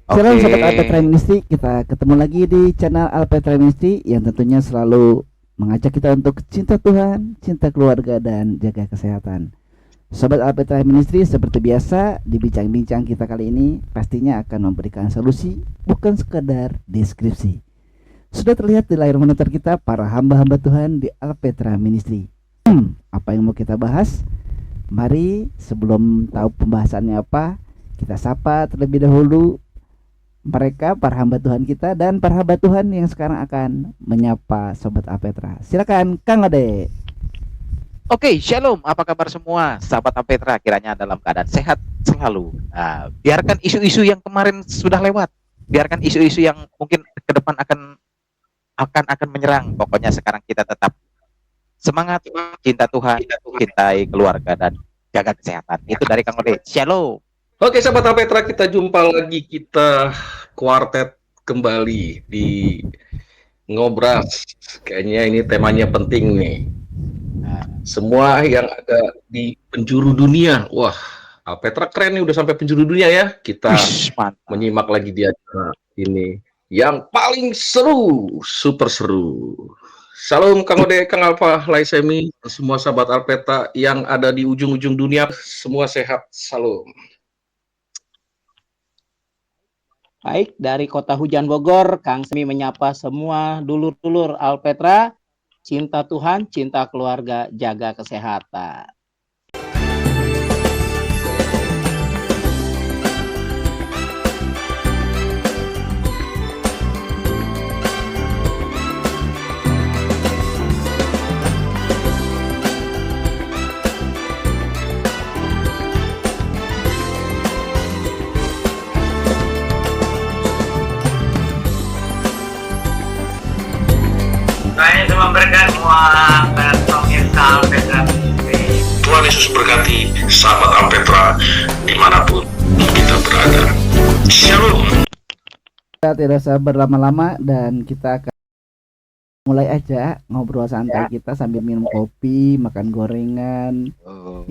Shalom Oke. Sobat Alpetra Ministry, kita ketemu lagi di channel Alpetra Ministry yang tentunya selalu mengajak kita untuk cinta Tuhan, cinta keluarga, dan jaga kesehatan. Sobat Alpetra Ministry, seperti biasa di bincang-bincang kita kali ini pastinya akan memberikan solusi, bukan sekadar deskripsi. Sudah terlihat di layar monitor kita para hamba-hamba Tuhan di Alpetra Ministry. Apa yang mau kita bahas? Mari sebelum tahu pembahasannya apa, kita sapa terlebih dahulu mereka para hamba Tuhan kita dan para hamba Tuhan yang sekarang akan menyapa Sobat Alpetra. Silakan Kang Ade. Oke, shalom. Apa kabar semua? Sahabat Ampetra, kiranya dalam keadaan sehat selalu. Nah, biarkan isu-isu yang kemarin sudah lewat. Biarkan isu-isu yang mungkin ke depan akan menyerang. Pokoknya sekarang kita tetap semangat, cinta Tuhan, cintai keluarga dan jaga kesehatan. Itu dari Kang Ode. Shalom. Oke, sahabat Petra, kita jumpa lagi, kita kuartet kembali di Ngobras. Kayaknya ini temanya penting nih. Semua yang ada di penjuru dunia. Wah, Petra keren nih, udah sampai penjuru dunia ya. Kita menyimak lagi di acara ini. Yang paling seru, super seru. Salam Kang Ode, Kang Alfa, Laisemi, semua sahabat Alpeta yang ada di ujung-ujung dunia. Semua sehat, salam. Baik, dari Kota Hujan Bogor, Kang Semi menyapa semua dulur-dulur Alpetra, cinta Tuhan, cinta keluarga, jaga kesehatan. Tuhan Yesus memberkati semua pemirsa Alpetra. Tuhan Yesus berkati sahabat Alpetra dimanapun kita berada. Shalom. Kita tidak usah berlama-lama dan kita akan mulai aja ngobrol santai kita sambil minum kopi, makan gorengan,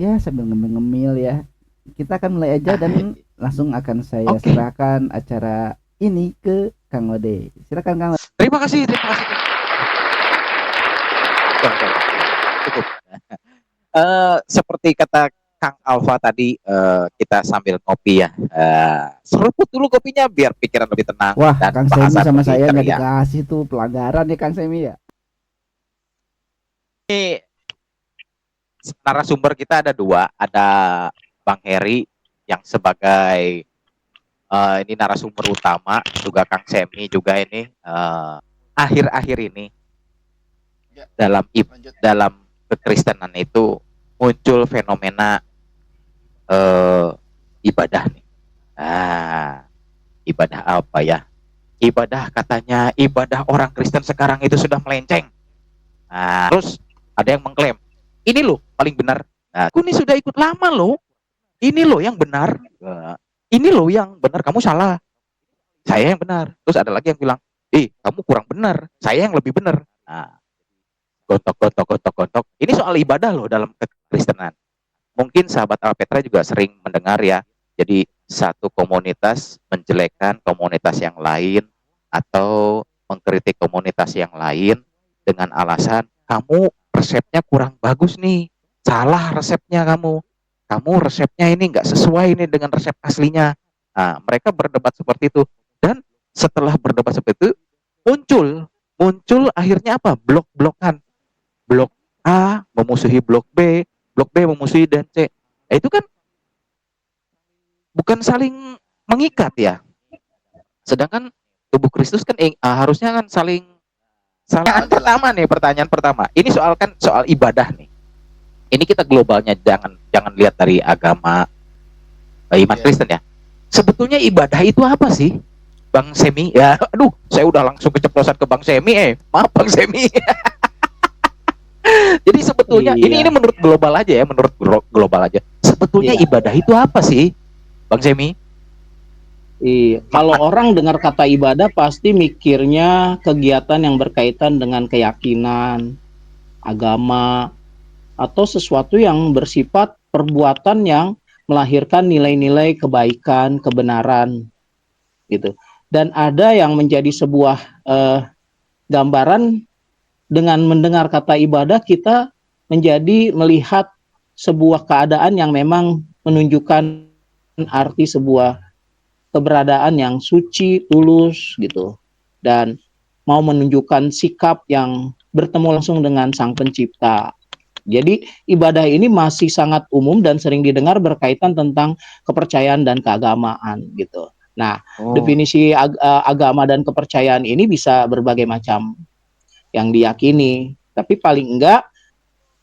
ya sambil ngemil-ngemil ya. Kita akan mulai aja dan langsung akan saya serahkan acara ini ke Kang Ode. Silakan Kang Ode. Terima kasih. Cukup. Seperti kata Kang Alfa tadi, kita sambil ngopi ya. Seruput dulu kopinya biar pikiran lebih tenang. Wah, dan Kang Semi sama saya nggak ceria. dikasih tuh pelanggaran ya Kang Semi ya. Ini narasumber kita ada dua, ada Bang Heri yang sebagai ini narasumber utama, juga Kang Semi juga ini akhir-akhir ini dalam kekristenan itu muncul fenomena ibadah nih. Ibadah apa ya? Ibadah katanya ibadah orang Kristen sekarang itu sudah melenceng. Terus ada yang mengklaim ini loh paling benar. Aku ini sudah ikut lama loh. Ini loh yang benar. Ini loh yang benar, kamu salah. Saya yang benar. Terus ada lagi yang bilang, kamu kurang benar. Saya yang lebih benar. Gontok. Ini soal ibadah loh dalam kekristenan. Mungkin sahabat Alpetra juga sering mendengar ya. Jadi satu komunitas menjelekkan komunitas yang lain atau mengkritik komunitas yang lain dengan alasan kamu resepnya kurang bagus nih. Salah resepnya kamu. Kamu resepnya ini nggak sesuai nih dengan resep aslinya. Mereka berdebat seperti itu. Dan setelah berdebat seperti itu muncul akhirnya apa? Blok-blokan. Blok A memusuhi blok B memusuhi dan C. Itu kan bukan saling mengikat ya. Sedangkan tubuh Kristus kan harusnya kan saling pertama nih, pertanyaan pertama. Ini soal ibadah nih. Ini kita globalnya, jangan lihat dari agama iman Kristen ya. Sebetulnya ibadah itu apa sih? Bang Semi ya. Aduh, saya udah langsung keceplosan ke Bang Semi. Maaf Bang Semi. Jadi sebetulnya ini menurut global aja ya, Sebetulnya ibadah itu apa sih, Bang Semi? Kalau orang dengar kata ibadah pasti mikirnya kegiatan yang berkaitan dengan keyakinan, agama, atau sesuatu yang bersifat perbuatan yang melahirkan nilai-nilai kebaikan, kebenaran. gitu. Dan ada yang menjadi sebuah gambaran dengan mendengar kata ibadah kita menjadi melihat sebuah keadaan yang memang menunjukkan arti sebuah keberadaan yang suci, tulus gitu. Dan mau menunjukkan sikap yang bertemu langsung dengan Sang Pencipta. Jadi ibadah ini masih sangat umum dan sering didengar berkaitan tentang kepercayaan dan keagamaan gitu. Nah, definisi agama dan kepercayaan ini bisa berbagai macam yang diyakini. Tapi paling enggak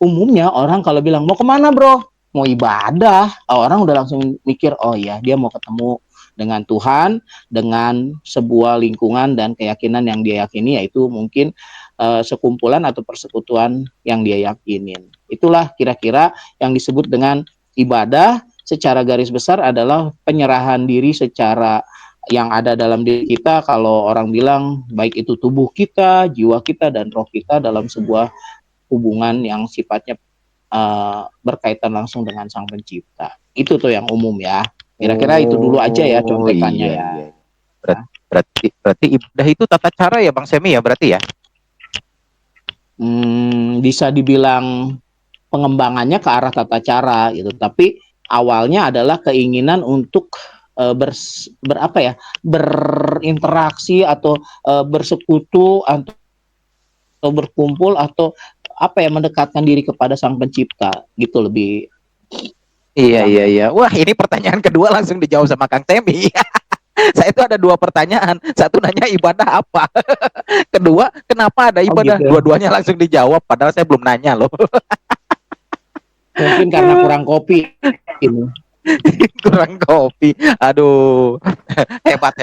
umumnya orang kalau bilang mau kemana bro? Mau ibadah, orang udah langsung mikir oh ya dia mau ketemu dengan Tuhan, dengan sebuah lingkungan dan keyakinan yang dia yakini, yaitu mungkin sekumpulan atau persekutuan yang dia yakinin. Itulah kira-kira yang disebut dengan ibadah. Secara garis besar adalah penyerahan diri secara yang ada dalam diri kita. Kalau orang bilang baik itu tubuh kita, jiwa kita, dan roh kita dalam sebuah hubungan yang sifatnya berkaitan langsung dengan Sang Pencipta. Itu tuh yang umum ya. Kira-kira itu dulu aja ya contekannya ya. Iya. Berarti ibadah itu tata cara ya Bang Semi ya berarti ya? Bisa dibilang pengembangannya ke arah tata cara gitu. Tapi awalnya adalah keinginan untuk berinteraksi atau bersekutu atau berkumpul atau mendekatkan diri kepada Sang Pencipta gitu lebih. Iya. Wah, ini pertanyaan kedua langsung dijawab sama Kang Semi. Saya itu ada 2 pertanyaan. Satu nanya ibadah apa? Kedua, kenapa ada ibadah? Gitu. Dua-duanya langsung dijawab. Padahal saya belum nanya loh. Mungkin karena kurang kopi. Kurang kopi. Aduh. Hebat.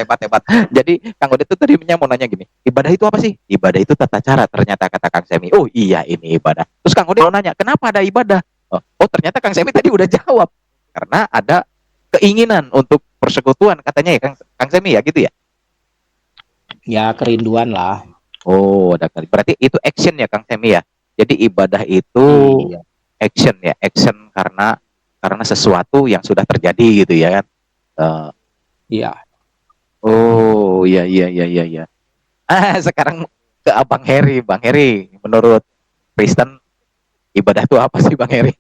Jadi Kang Odet itu tadinya mau nanya gini. Ibadah itu apa sih? Ibadah itu tata cara. Ternyata kata Kang Semi. Oh iya ini ibadah. Terus Kang Odet mau nanya. Kenapa ada ibadah? Oh ternyata Kang Semi tadi udah jawab. Karena ada keinginan untuk persekutuan katanya ya Kang Semi ya gitu ya? Ya kerinduan lah. Oh ada kali. Berarti itu action ya Kang Semi ya? Jadi ibadah itu action ya? Action karena sesuatu yang sudah terjadi gitu ya kan? Iya. Oh iya. Sekarang ke Abang Heri. Bang Heri, menurut Kristen ibadah itu apa sih Bang Heri?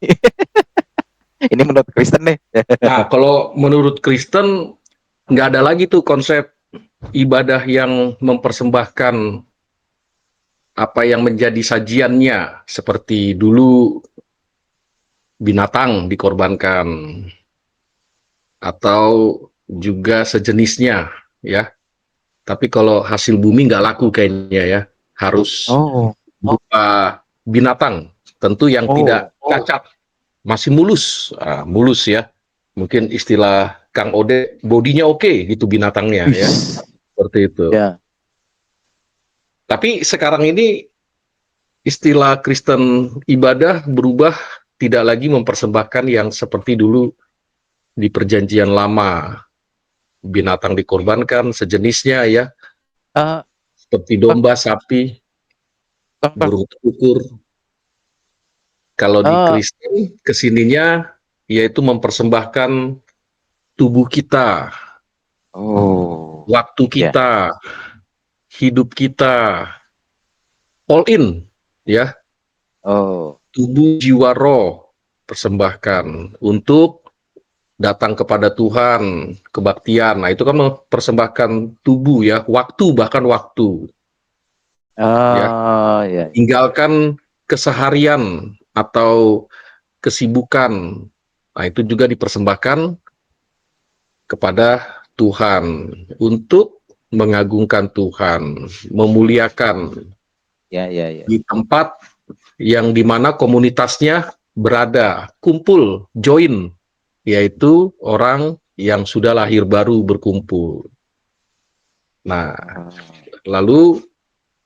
Ini menurut Kristen nih. Nah, kalau menurut Kristen nggak ada lagi tuh konsep ibadah yang mempersembahkan apa yang menjadi sajiannya seperti dulu binatang dikorbankan atau juga sejenisnya ya. Tapi kalau hasil bumi nggak laku kayaknya ya, harus berupa binatang, tentu yang tidak cacat, masih mulus, mulus ya. Mungkin istilah Kang Ode, bodinya oke gitu binatangnya ya, seperti itu. Ya. Tapi sekarang ini istilah Kristen ibadah berubah, tidak lagi mempersembahkan yang seperti dulu di Perjanjian Lama, binatang dikorbankan sejenisnya ya, seperti domba, sapi, burung ukur. Kalau di Kristen kesininya yaitu mempersembahkan tubuh kita, waktu kita, hidup kita, all in ya, tubuh, jiwa, roh persembahkan untuk datang kepada Tuhan, kebaktian. Nah itu kan mempersembahkan tubuh ya, waktu, bahkan waktu. Tinggalkan keseharian atau kesibukan. Nah itu juga dipersembahkan kepada Tuhan untuk mengagungkan Tuhan, memuliakan di tempat yang dimana komunitasnya berada, kumpul, join, yaitu orang yang sudah lahir baru berkumpul. Nah, lalu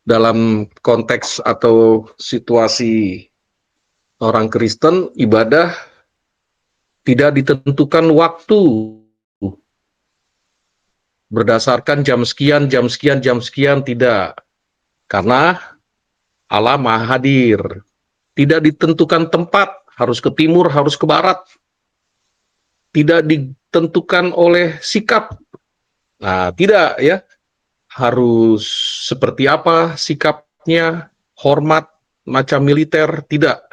dalam konteks atau situasi orang Kristen, ibadah tidak ditentukan waktu berdasarkan jam sekian, tidak. Karena Allah Maha Hadir. Tidak ditentukan tempat, harus ke timur, harus ke barat. Tidak ditentukan oleh sikap, Nah, tidak ya, harus seperti apa sikapnya, hormat macam militer tidak,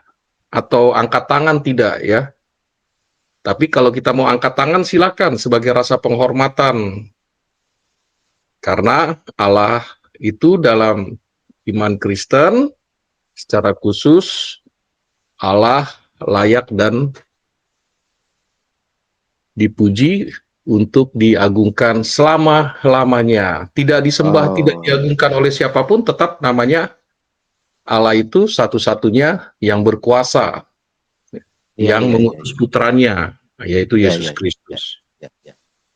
atau angkat tangan tidak ya. Tapi kalau kita mau angkat tangan silakan sebagai rasa penghormatan. Karena Allah itu dalam iman Kristen secara khusus Allah layak dan dipuji untuk diagungkan selama-lamanya. Tidak disembah, tidak diagungkan oleh siapapun, tetap namanya Allah itu satu-satunya yang berkuasa, yang mengutus putranya, yaitu Yesus Kristus.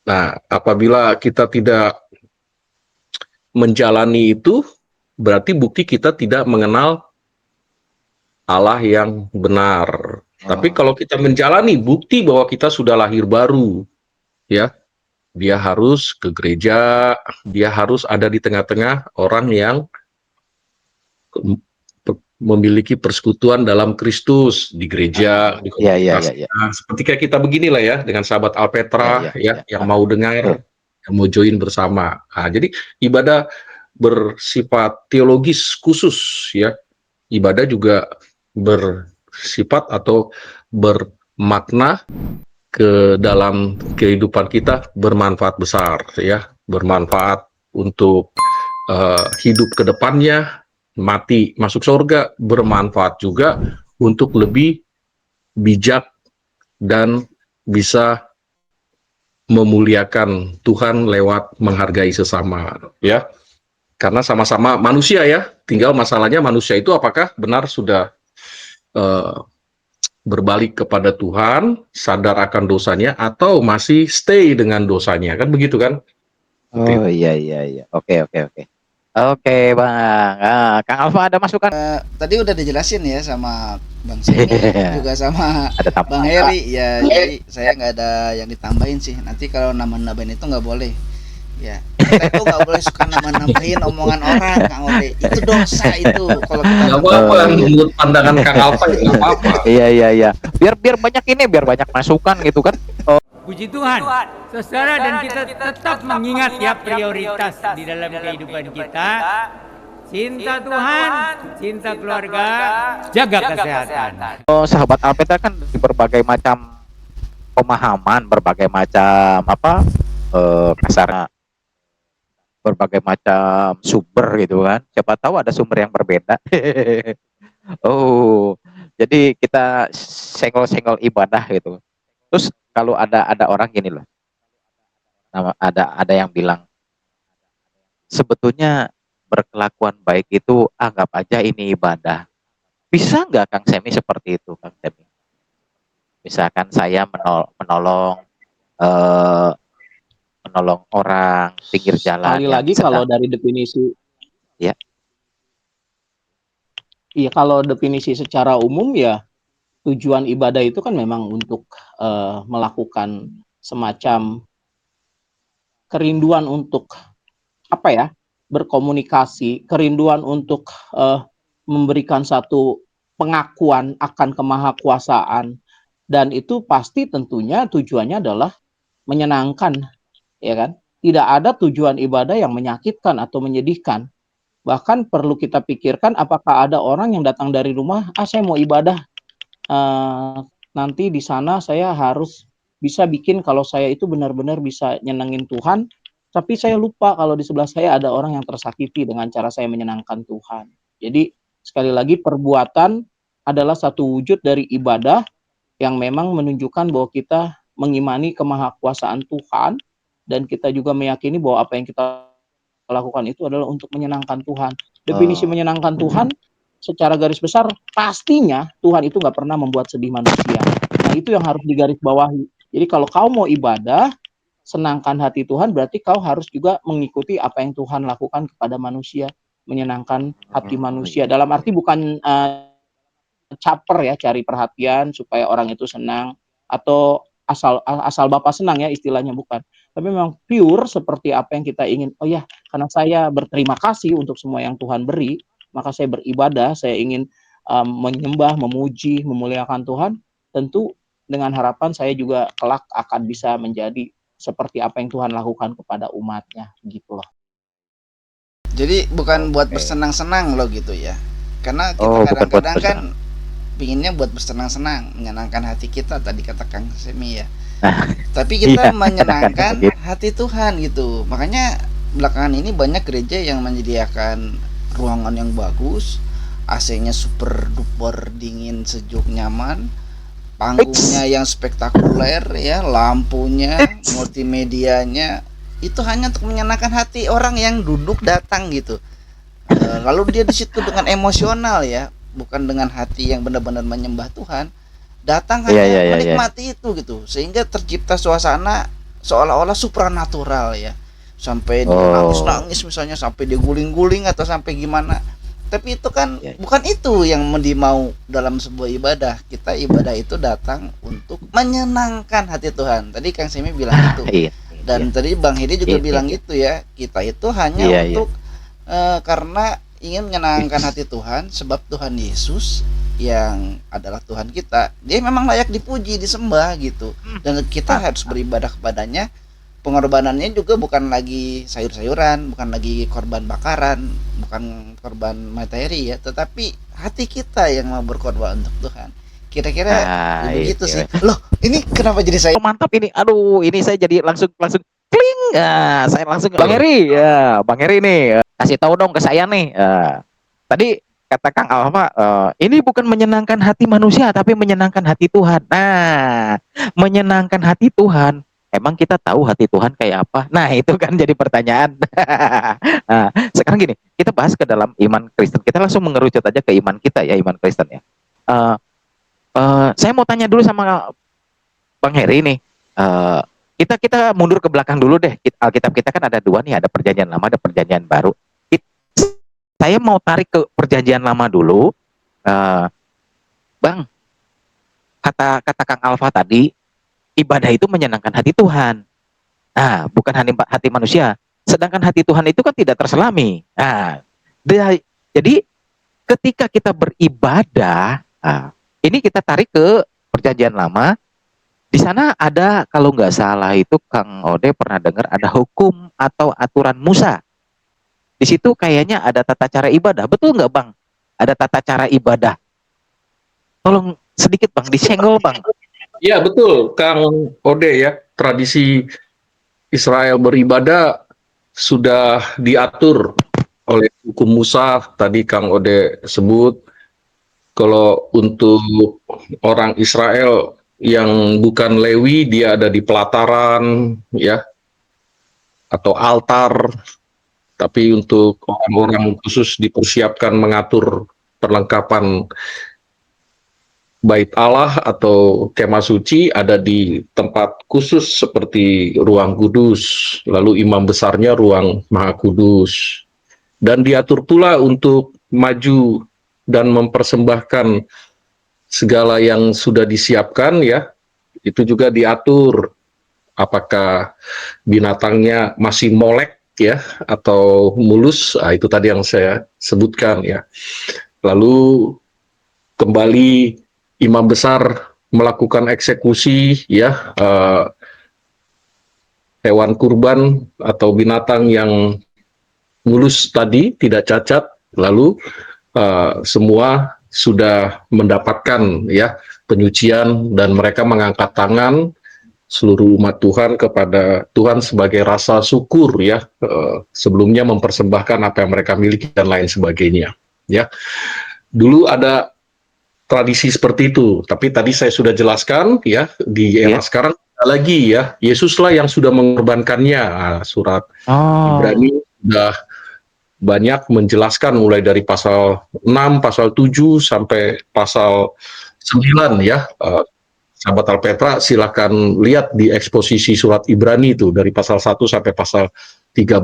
Nah, apabila kita tidak menjalani itu, berarti bukti kita tidak mengenal Allah yang benar. Tapi kalau kita menjalani, bukti bahwa kita sudah lahir baru, ya, dia harus ke gereja, dia harus ada di tengah-tengah orang yang memiliki persekutuan dalam Kristus di gereja, di komunitas. Nah, seperti kayak kita beginilah ya, dengan sahabat Alpetra yang mau dengar, yang mau join bersama. Nah, jadi ibadah bersifat teologis khusus ya. Ibadah juga bersifat atau bermakna ke dalam kehidupan kita, bermanfaat besar ya, bermanfaat untuk hidup ke depannya, mati masuk surga, bermanfaat juga untuk lebih bijak dan bisa memuliakan Tuhan lewat menghargai sesama ya. Karena sama-sama manusia ya, tinggal masalahnya manusia itu apakah benar sudah berbalik kepada Tuhan, sadar akan dosanya, atau masih stay dengan dosanya, kan begitu kan? Oh iya. Oke. Oke Bang. Kang Alfa ada masukan? Tadi udah dijelasin ya sama Bang Semi juga sama Ada Bang Heri ya, jadi saya nggak ada yang ditambahin sih. Nanti kalau nambahin itu nggak boleh ya, kita itu nggak boleh suka nambahin omongan orang, Kang Ode, itu dosa itu kalau kita Nggak apa-apa, menurut pandangan Kang Alfa ya nggak apa-apa. Iya. Biar banyak masukan gitu kan. Puji Tuhan, saudara, dan kita tetap mengingat ya prioritas di dalam kehidupan kita. Cinta Tuhan, cinta keluarga, jaga kesehatan. Sahabat Alpetra kan di berbagai macam pemahaman, berbagai macam kasarnya, berbagai macam sumber gitu kan. Siapa tahu ada sumber yang berbeda. Jadi kita senggol-senggol ibadah gitu. Terus kalau ada orang gini loh, ada yang bilang sebetulnya berkelakuan baik itu anggap aja ini ibadah. Bisa nggak Kang Semi seperti itu, Kang Semi? Misalkan saya menolong orang pinggir jalan. Sekali lagi kalau dari definisi, ya, iya, kalau definisi secara umum ya, tujuan ibadah itu kan memang untuk melakukan semacam kerinduan untuk apa ya, berkomunikasi, kerinduan untuk memberikan satu pengakuan akan kemahakuasaan, dan itu pasti tentunya tujuannya adalah menyenangkan, ya kan? Tidak ada tujuan ibadah yang menyakitkan atau menyedihkan. Bahkan perlu kita pikirkan, apakah ada orang yang datang dari rumah, saya mau ibadah, nanti di sana saya harus bisa bikin kalau saya itu benar-benar bisa nyenengin Tuhan, tapi saya lupa kalau di sebelah saya ada orang yang tersakiti dengan cara saya menyenangkan Tuhan. Jadi sekali lagi, perbuatan adalah satu wujud dari ibadah yang memang menunjukkan bahwa kita mengimani kemahakuasaan Tuhan, dan kita juga meyakini bahwa apa yang kita lakukan itu adalah untuk menyenangkan Tuhan. Definisi menyenangkan Tuhan secara garis besar, pastinya Tuhan itu nggak pernah membuat sedih manusia. Nah, itu yang harus digarisbawahi. Jadi kalau kau mau ibadah, senangkan hati Tuhan, berarti kau harus juga mengikuti apa yang Tuhan lakukan kepada manusia, menyenangkan hati manusia. Dalam arti bukan caper ya, cari perhatian supaya orang itu senang, atau asal Bapak senang ya istilahnya, bukan. Tapi memang pure seperti apa yang kita ingin. Oh ya, karena saya berterima kasih untuk semua yang Tuhan beri, maka saya beribadah, saya ingin menyembah, memuji, memuliakan Tuhan. Tentu dengan harapan saya juga kelak akan bisa menjadi seperti apa yang Tuhan lakukan kepada umatnya gitu loh. Jadi bukan buat Oke. bersenang-senang loh gitu ya. Karena kita Oh, bukan buat kadang-kadang kan bersenang. pinginnya buat bersenang-senang, menyenangkan hati kita tadi kata Kang Semi ya. Nah, Tapi kita iya, menyenangkan kadang-kadang hati Tuhan gitu. Makanya belakangan ini banyak gereja yang menyediakan ruangan yang bagus, AC-nya super duper dingin, sejuk, nyaman, panggungnya yang spektakuler ya, lampunya, multimedianya itu hanya untuk menyenangkan hati orang yang duduk datang gitu. Lalu dia di situ dengan emosional ya, bukan dengan hati yang benar-benar menyembah Tuhan. Datang Iya, hanya iya, iya, iya. menikmati itu gitu, sehingga tercipta suasana seolah-olah supranatural ya. Sampai dia Oh. nangis-nangis misalnya, sampai dia guling-guling atau sampai gimana. Tapi itu kan Iya, iya. bukan itu yang mau dalam sebuah ibadah. Kita ibadah itu datang untuk menyenangkan hati Tuhan. Tadi Kang Semi bilang itu. Iya. Dan Iya. tadi Bang Hedi juga Iya, bilang iya. gitu ya, kita itu hanya Iya, iya. untuk karena ingin menyenangkan hati Tuhan, sebab Tuhan Yesus yang adalah Tuhan kita, dia memang layak dipuji, disembah gitu. Dan kita harus beribadah kepadanya. Pengorbanannya juga bukan lagi sayur-sayuran, bukan lagi korban bakaran, bukan korban materi ya, tetapi hati kita yang mau berkorban untuk Tuhan. Kira-kira Nah, begitu iya. sih. Loh, ini kenapa jadi saya? Oh, mantap ini. Aduh, ini saya jadi langsung kling. Ya, saya langsung Bang Heri. Ya, Bang Heri nih, kasih tahu dong ke saya nih. Tadi kata Kang Alfa, ini bukan menyenangkan hati manusia tapi menyenangkan hati Tuhan. Nah, menyenangkan hati Tuhan. Emang kita tahu hati Tuhan kayak apa? Nah, itu kan jadi pertanyaan. Nah, sekarang gini, kita bahas ke dalam iman Kristen. Kita langsung mengerucut aja ke iman kita ya, iman Kristen ya. Saya mau tanya dulu sama Bang Heri nih. Kita mundur ke belakang dulu deh. Alkitab kita kan ada dua nih, ada perjanjian lama, ada perjanjian baru. Saya mau tarik ke perjanjian lama dulu. Bang, kata Kang Alfa tadi, ibadah itu menyenangkan hati Tuhan. Nah, bukan hati manusia. Sedangkan hati Tuhan itu kan tidak terselami. Nah, jadi ketika kita beribadah, ini kita tarik ke perjanjian lama. Di sana ada, kalau nggak salah itu Kang Ode pernah dengar ada hukum atau aturan Musa. Di situ kayaknya ada tata cara ibadah. Betul nggak Bang? Ada tata cara ibadah. Tolong sedikit Bang, disenggol Bang. Ya betul, Kang Ode ya. Tradisi Israel beribadah sudah diatur oleh hukum Musa. Tadi Kang Ode sebut, kalau untuk orang Israel yang bukan Lewi, dia ada di pelataran ya, atau altar. Tapi untuk orang-orang khusus dipersiapkan mengatur perlengkapan Bait Allah atau kemah suci ada di tempat khusus seperti ruang kudus, lalu imam besarnya ruang maha kudus. Dan diatur pula untuk maju dan mempersembahkan segala yang sudah disiapkan ya, itu juga diatur apakah binatangnya masih molek ya atau mulus, itu tadi yang saya sebutkan ya. Lalu kembali imam besar melakukan eksekusi ya, hewan kurban atau binatang yang mulus tadi tidak cacat, lalu semua sudah mendapatkan ya penyucian dan mereka mengangkat tangan seluruh umat Tuhan kepada Tuhan sebagai rasa syukur ya, sebelumnya mempersembahkan apa yang mereka miliki dan lain sebagainya ya. Dulu ada tradisi seperti itu, tapi tadi saya sudah jelaskan ya, di era sekarang lagi ya, Yesuslah yang sudah mengorbankannya. Surat Ibrani sudah banyak menjelaskan mulai dari pasal 6, pasal 7 sampai pasal 9 ya. Sahabat Alpetra silakan lihat di eksposisi surat Ibrani itu dari pasal 1 sampai pasal 13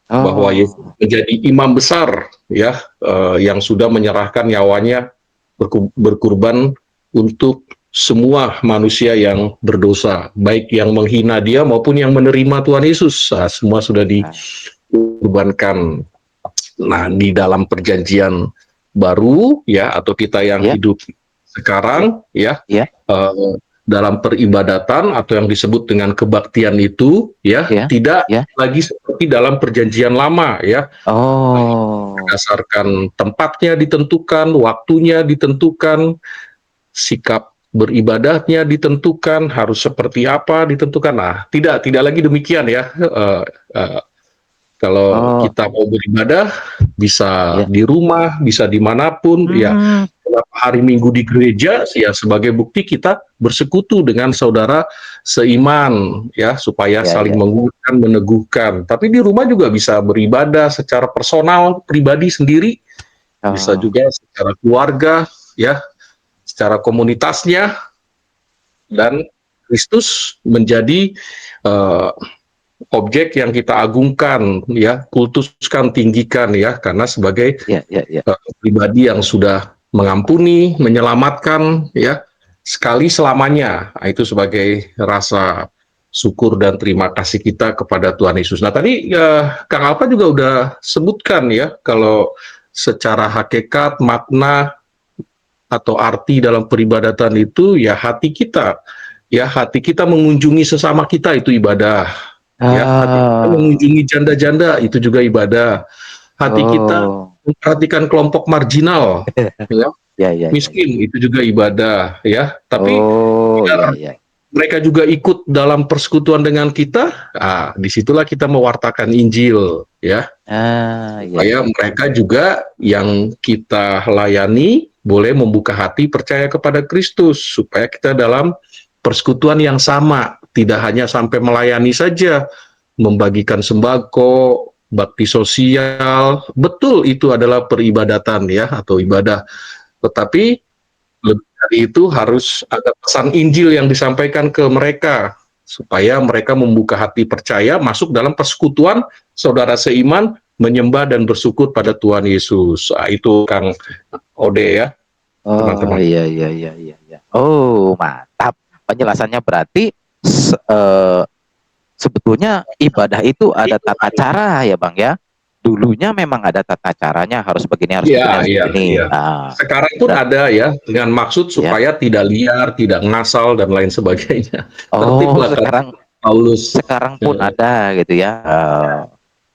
bahwa Yesus menjadi imam besar ya, yang sudah menyerahkan nyawanya berkurban untuk semua manusia yang berdosa, baik yang menghina dia maupun yang menerima Tuhan Yesus. Semua sudah dikorbankan. Nah, di dalam perjanjian baru ya, atau kita yang hidup sekarang ya, dalam peribadatan atau yang disebut dengan kebaktian itu ya, Ya, tidak ya. lagi seperti dalam perjanjian lama ya, Oh. berdasarkan tempatnya ditentukan, waktunya ditentukan, sikap beribadahnya ditentukan, harus seperti apa ditentukan. Nah, tidak lagi demikian ya. Kalau Oh. kita mau beribadah bisa Ya. di rumah, bisa dimanapun ya. Hmm. Hari Minggu di gereja ya sebagai bukti kita bersekutu dengan saudara seiman ya, supaya Ya, saling ya. menguatkan, meneguhkan. Tapi di rumah juga bisa beribadah secara personal, pribadi sendiri, bisa Oh. juga secara keluarga ya, secara komunitasnya, dan Kristus menjadi objek yang kita agungkan ya, kultuskan, tinggikan ya, karena sebagai Ya, ya, ya. pribadi yang sudah mengampuni, menyelamatkan ya, sekali selamanya. Nah, itu sebagai rasa syukur dan terima kasih kita kepada Tuhan Yesus. Nah, tadi Kang Alpa juga udah sebutkan ya, kalau secara hakikat, makna atau arti dalam peribadatan itu ya hati kita. Ya, hati kita mengunjungi sesama kita itu ibadah. Ya, hati kita mengunjungi janda-janda itu juga ibadah. Hati kita memperhatikan kelompok marginal, ya, Ya, ya, miskin itu juga ibadah, ya. Tapi ya, ya. mereka juga ikut dalam persekutuan dengan kita. Disitulah kita mewartakan Injil, ya. Ya, Supaya mereka juga yang kita layani boleh membuka hati percaya kepada Kristus, supaya kita dalam persekutuan yang sama, tidak hanya sampai melayani saja, membagikan sembako, bakti sosial, betul itu adalah peribadatan ya, atau ibadah. Tetapi lebih dari itu harus ada pesan Injil yang disampaikan ke mereka, supaya mereka membuka hati percaya, masuk dalam persekutuan saudara seiman, menyembah dan bersyukur pada Tuhan Yesus. Itu Kang Ode ya. Teman-teman. Iya, iya, iya, iya. Oh, mantap. Penjelasannya berarti sebetulnya ibadah itu ada tata cara ya Bang ya. Dulunya memang ada tata caranya, harus begini, harus begini, harus begini. Sekarang pun ada ya, dengan maksud supaya tidak liar, tidak ngasal dan lain sebagainya. Sekarang pun ada gitu ya.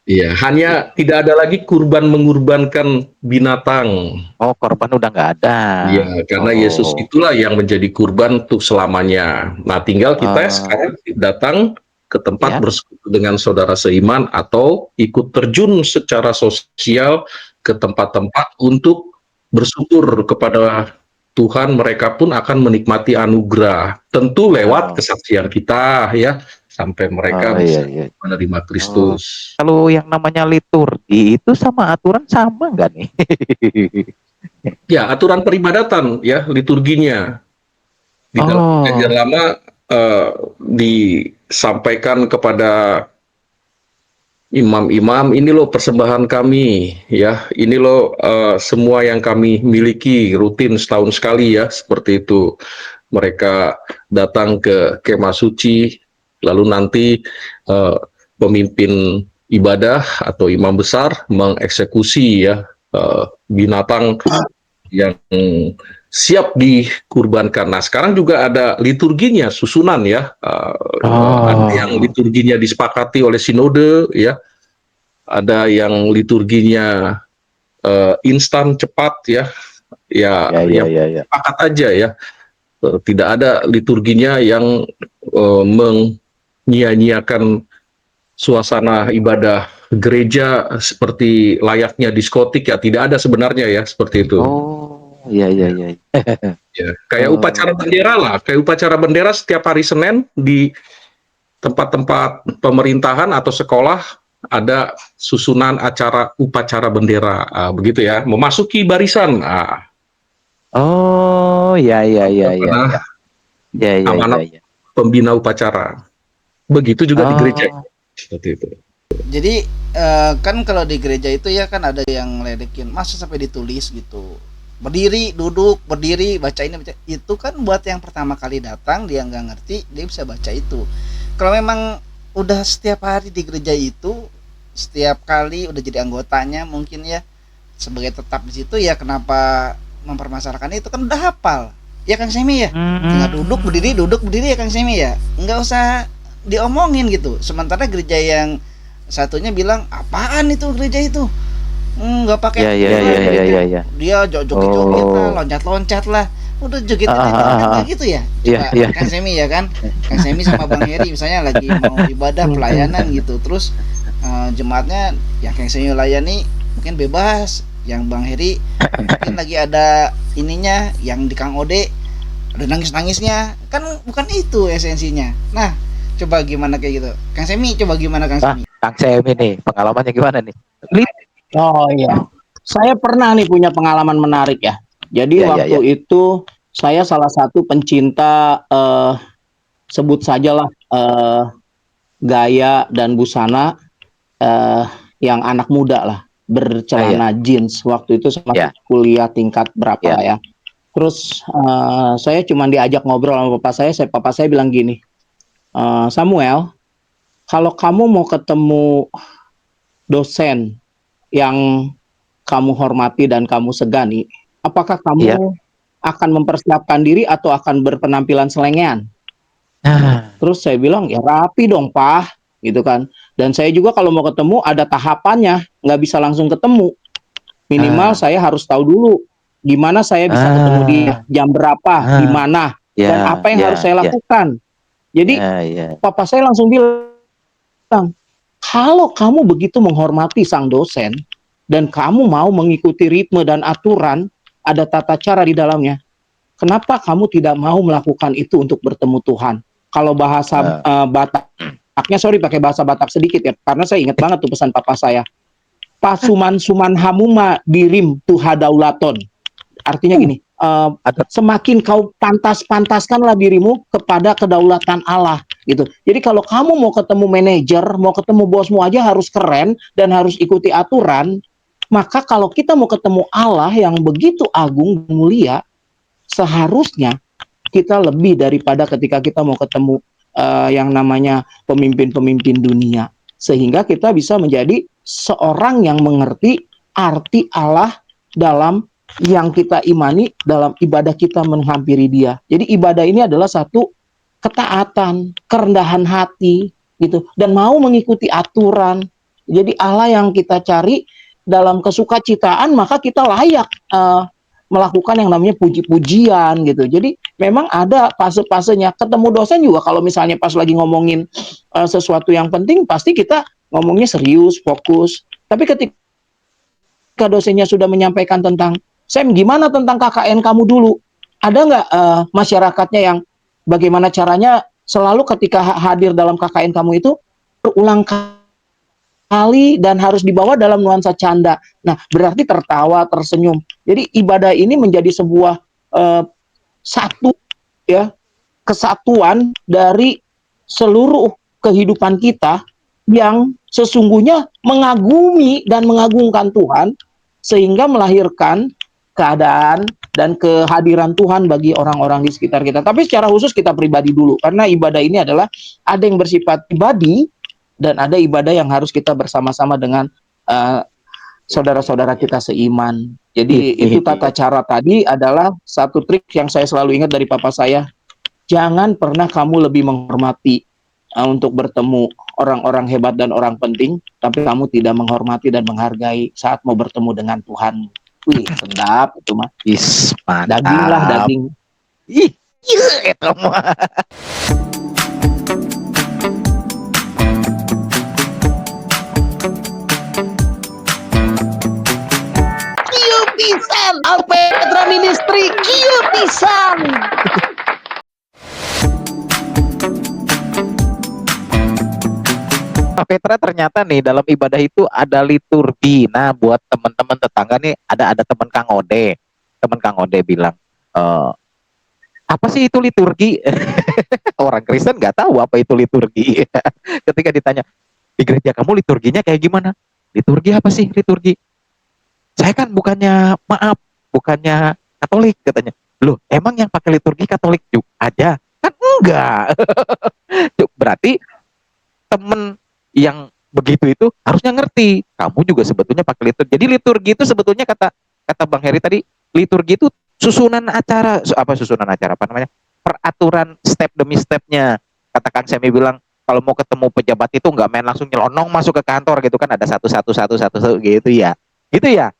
Iya, hanya tidak ada lagi kurban mengorbankan binatang. Oh, korban udah nggak ada. Iya, karena Yesus itulah yang menjadi kurban untuk selamanya. Nah, tinggal kita sekarang datang ke tempat bersekutu dengan saudara seiman atau ikut terjun secara sosial ke tempat-tempat untuk bersyukur kepada Tuhan. Mereka pun akan menikmati anugerah, tentu lewat kesaksian kita ya, sampai mereka bisa menerima Kristus. Kalau yang namanya liturgi itu sama aturan sama nggak nih? Ya, aturan peribadatan ya, liturginya di dalam perjanjian lama disampaikan kepada imam-imam, ini loh persembahan kami ya, ini loh semua yang kami miliki, rutin setahun sekali ya, seperti itu. Mereka datang ke kemah suci, lalu nanti pemimpin ibadah atau imam besar mengeksekusi ya binatang yang siap dikurbankan. Nah, sekarang juga ada liturginya, susunan ya. Ada yang liturginya disepakati oleh sinode ya. Ada yang liturginya instan, cepat ya. Ya. Sepakat aja ya. Tidak ada liturginya yang menyia-nyiakan suasana ibadah gereja seperti layaknya diskotik ya. Tidak ada sebenarnya ya, seperti itu. Iya. Ya, kayak upacara bendera lah, kayak upacara bendera setiap hari Senin di tempat-tempat pemerintahan atau sekolah ada susunan acara upacara bendera, begitu ya, memasuki barisan. Amanat pembina upacara. Begitu juga di gereja, seperti itu. Jadi kan kalau di gereja itu ya kan ada yang ledekin, masa sampai ditulis gitu. Berdiri, duduk, berdiri, baca ini, baca itu, kan buat yang pertama kali datang, dia nggak ngerti, dia bisa baca itu. Kalau memang udah setiap hari di gereja itu, setiap kali udah jadi anggotanya mungkin ya, sebagai tetap di situ ya, kenapa mempermasalahkan itu, kan udah hafal. Ya Kang Semi ya, tinggal duduk berdiri ya Kang Semi ya, nggak usah diomongin gitu. Sementara gereja yang satunya bilang apaan itu gereja itu, nggak pakai Iya, iya, aturan, iya, iya, iya. dia joget-joget lah, Oh. loncat-loncat lah, udah jogetin Ah, aja ah, kan ah, nggak gitu ya. Iya, Coba iya. Kang Semi ya kan, Kang Semi sama Bang Heri misalnya lagi mau ibadah pelayanan gitu, terus jemaatnya yang Kang Semi layani mungkin bebas, yang Bang Heri mungkin lagi ada ininya, yang di Kang Ode ada nangis-nangisnya, kan bukan itu esensinya. Nah, coba gimana kayak gitu, Kang Semi, coba gimana Kang Ah, Semi? Kang Semi nih, pengalamannya gimana nih? Oh iya, saya pernah nih punya pengalaman menarik ya. Jadi Iya, iya, waktu iya. itu saya salah satu pencinta sebut sajalah gaya dan busana eh, yang anak muda lah, bercelana jeans. Waktu itu saya masih Iya. kuliah tingkat berapa Iya. lah ya. Terus saya cuma diajak ngobrol sama papa saya bilang gini, Samuel, kalau kamu mau ketemu dosen yang kamu hormati dan kamu segani, apakah Iya. kamu akan mempersiapkan diri atau akan berpenampilan selengean? Nah, Terus saya bilang, ya rapi dong, Pak, gitu kan. Dan saya juga kalau mau ketemu ada tahapannya, nggak bisa langsung ketemu. Minimal saya harus tahu dulu gimana saya bisa ketemu dia, jam berapa, di mana, dan ya, apa yang ya, harus saya ya, lakukan. Jadi ya, ya. papa saya langsung bilang, kalau kamu begitu menghormati sang dosen dan kamu mau mengikuti ritme dan aturan, ada tata cara di dalamnya, kenapa kamu tidak mau melakukan itu untuk bertemu Tuhan? Kalau bahasa Bataknya, sorry pakai bahasa Batak sedikit ya, karena saya ingat banget tuh pesan papa saya. Pasuman-suman hamuma dirim tuhadaulaton. Artinya gini, semakin kau pantas-pantaskanlah dirimu kepada kedaulatan Allah gitu. Jadi kalau kamu mau ketemu manajer, mau ketemu bosmu aja harus keren dan harus ikuti aturan, maka kalau kita mau ketemu Allah yang begitu agung mulia, seharusnya kita lebih daripada ketika kita mau ketemu yang namanya pemimpin-pemimpin dunia, sehingga kita bisa menjadi seorang yang mengerti arti Allah dalam yang kita imani, dalam ibadah kita menghampiri Dia. Jadi ibadah ini adalah satu ketaatan, kerendahan hati gitu, dan mau mengikuti aturan. Jadi Allah yang kita cari dalam kesukacitaan, maka kita layak melakukan yang namanya puji-pujian gitu. Jadi memang ada fase-fasenya. Ketemu dosen juga kalau misalnya pas lagi ngomongin sesuatu yang penting, pasti kita ngomongnya serius, fokus. Tapi ketika dosennya sudah menyampaikan tentang, Sam, gimana tentang KKN kamu dulu? Ada nggak masyarakatnya yang bagaimana caranya selalu ketika hadir dalam KKN kamu itu berulang kali dan harus dibawa dalam nuansa canda. Nah, berarti tertawa, tersenyum. Jadi ibadah ini menjadi sebuah satu ya kesatuan dari seluruh kehidupan kita yang sesungguhnya mengagumi dan mengagungkan Tuhan, sehingga melahirkan keadaan dan kehadiran Tuhan bagi orang-orang di sekitar kita. Tapi secara khusus kita pribadi dulu, karena ibadah ini adalah ada yang bersifat pribadi dan ada ibadah yang harus kita bersama-sama dengan saudara-saudara kita seiman. Jadi itu tata cara tadi adalah satu trik yang saya selalu ingat dari papa saya. Jangan pernah kamu lebih menghormati untuk bertemu orang-orang hebat dan orang penting, tapi kamu tidak menghormati dan menghargai saat mau bertemu dengan Tuhan. Wih, sedap itu mah. Mantap. Daging lah, daging. Ih, itu mah. Kieu pisan, Alpetra Ministry, kieu pisan. Petra, ternyata nih dalam ibadah itu ada liturgi. Nah, buat teman-teman tetangga nih, ada teman Kang Ode. Teman Kang Ode bilang, apa sih itu liturgi? Orang Kristen nggak tahu apa itu liturgi. Ketika ditanya, di gereja kamu liturginya kayak gimana? Liturgi apa sih liturgi? Saya kan bukannya Katolik, katanya. Loh, emang yang pakai liturgi Katolik juga aja? Kan enggak. Berarti temen yang begitu itu harusnya ngerti. Kamu juga sebetulnya pakai liturgi. Jadi liturgi itu sebetulnya kata Bang Heri tadi, liturgi itu susunan acara, susunan acara apa namanya, peraturan step demi stepnya. Kata Kang Semi bilang kalau mau ketemu pejabat itu nggak main langsung nyelonong masuk ke kantor gitu kan, ada satu gitu ya, gitu ya.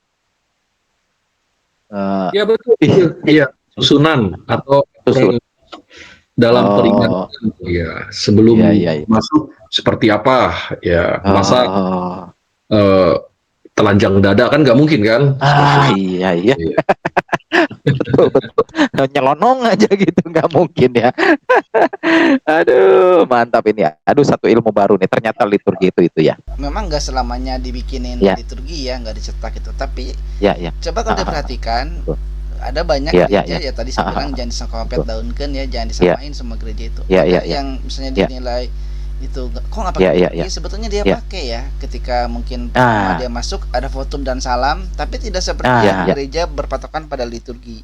Ya betul. Ih, Iya, susunan atau susun. dalam Oh, peringatan ya sebelum iya, iya, iya. masuk seperti apa ya, masa Oh, eh, telanjang dada kan nggak mungkin kan, seperti iya, iya, itu. betul, betul. Nyelonong aja gitu nggak mungkin ya. Aduh, mantap ini ya. Aduh, satu ilmu baru nih. Ternyata liturgi itu ya. Memang nggak selamanya dibikinin Ya. liturgi ya, nggak dicetak itu. Tapi Ya, ya. coba kalau Ah, diperhatikan, betul. ada banyak Ya, gereja ya, ya. ya tadi saya bilang jangan disangkapet daunkan ya, jangan disamain sama gereja itu. Ya, Ada ya, ya. yang misalnya Ya. dinilai itu kok nggak Ya, pakai ya, liturgi, ya. sebetulnya dia Ya. pakai ya. Ketika mungkin pertama Ah. dia masuk ada fotum dan salam, tapi tidak seperti Ah, yang ya. gereja berpatokan pada liturgi.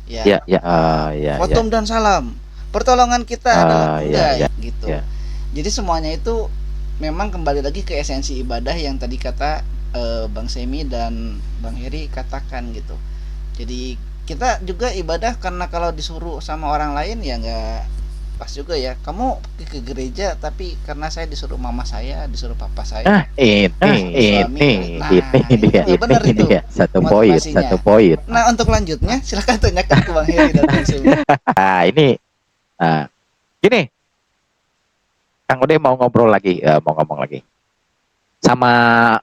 Ya, Ya, ya. Ya, ya. fotum dan salam, pertolongan kita adalah ya, enggak ya. gitu. Ya. Jadi semuanya itu memang kembali lagi ke esensi ibadah yang tadi kata Bang Semi dan Bang Heri katakan gitu. Jadi kita juga ibadah karena kalau disuruh sama orang lain ya nggak pas juga ya. Kamu ke gereja tapi karena saya disuruh mama saya, disuruh papa saya. Nah, ini Nah, dia. itu benar Ini itu dia. Satu poin, motivasinya. satu poin. Nah, untuk lanjutnya silakan tanyakan ke Bang Heri dan Bang Semi. Nah, ini gini, Kang Ode mau ngobrol lagi, mau ngomong lagi. Sama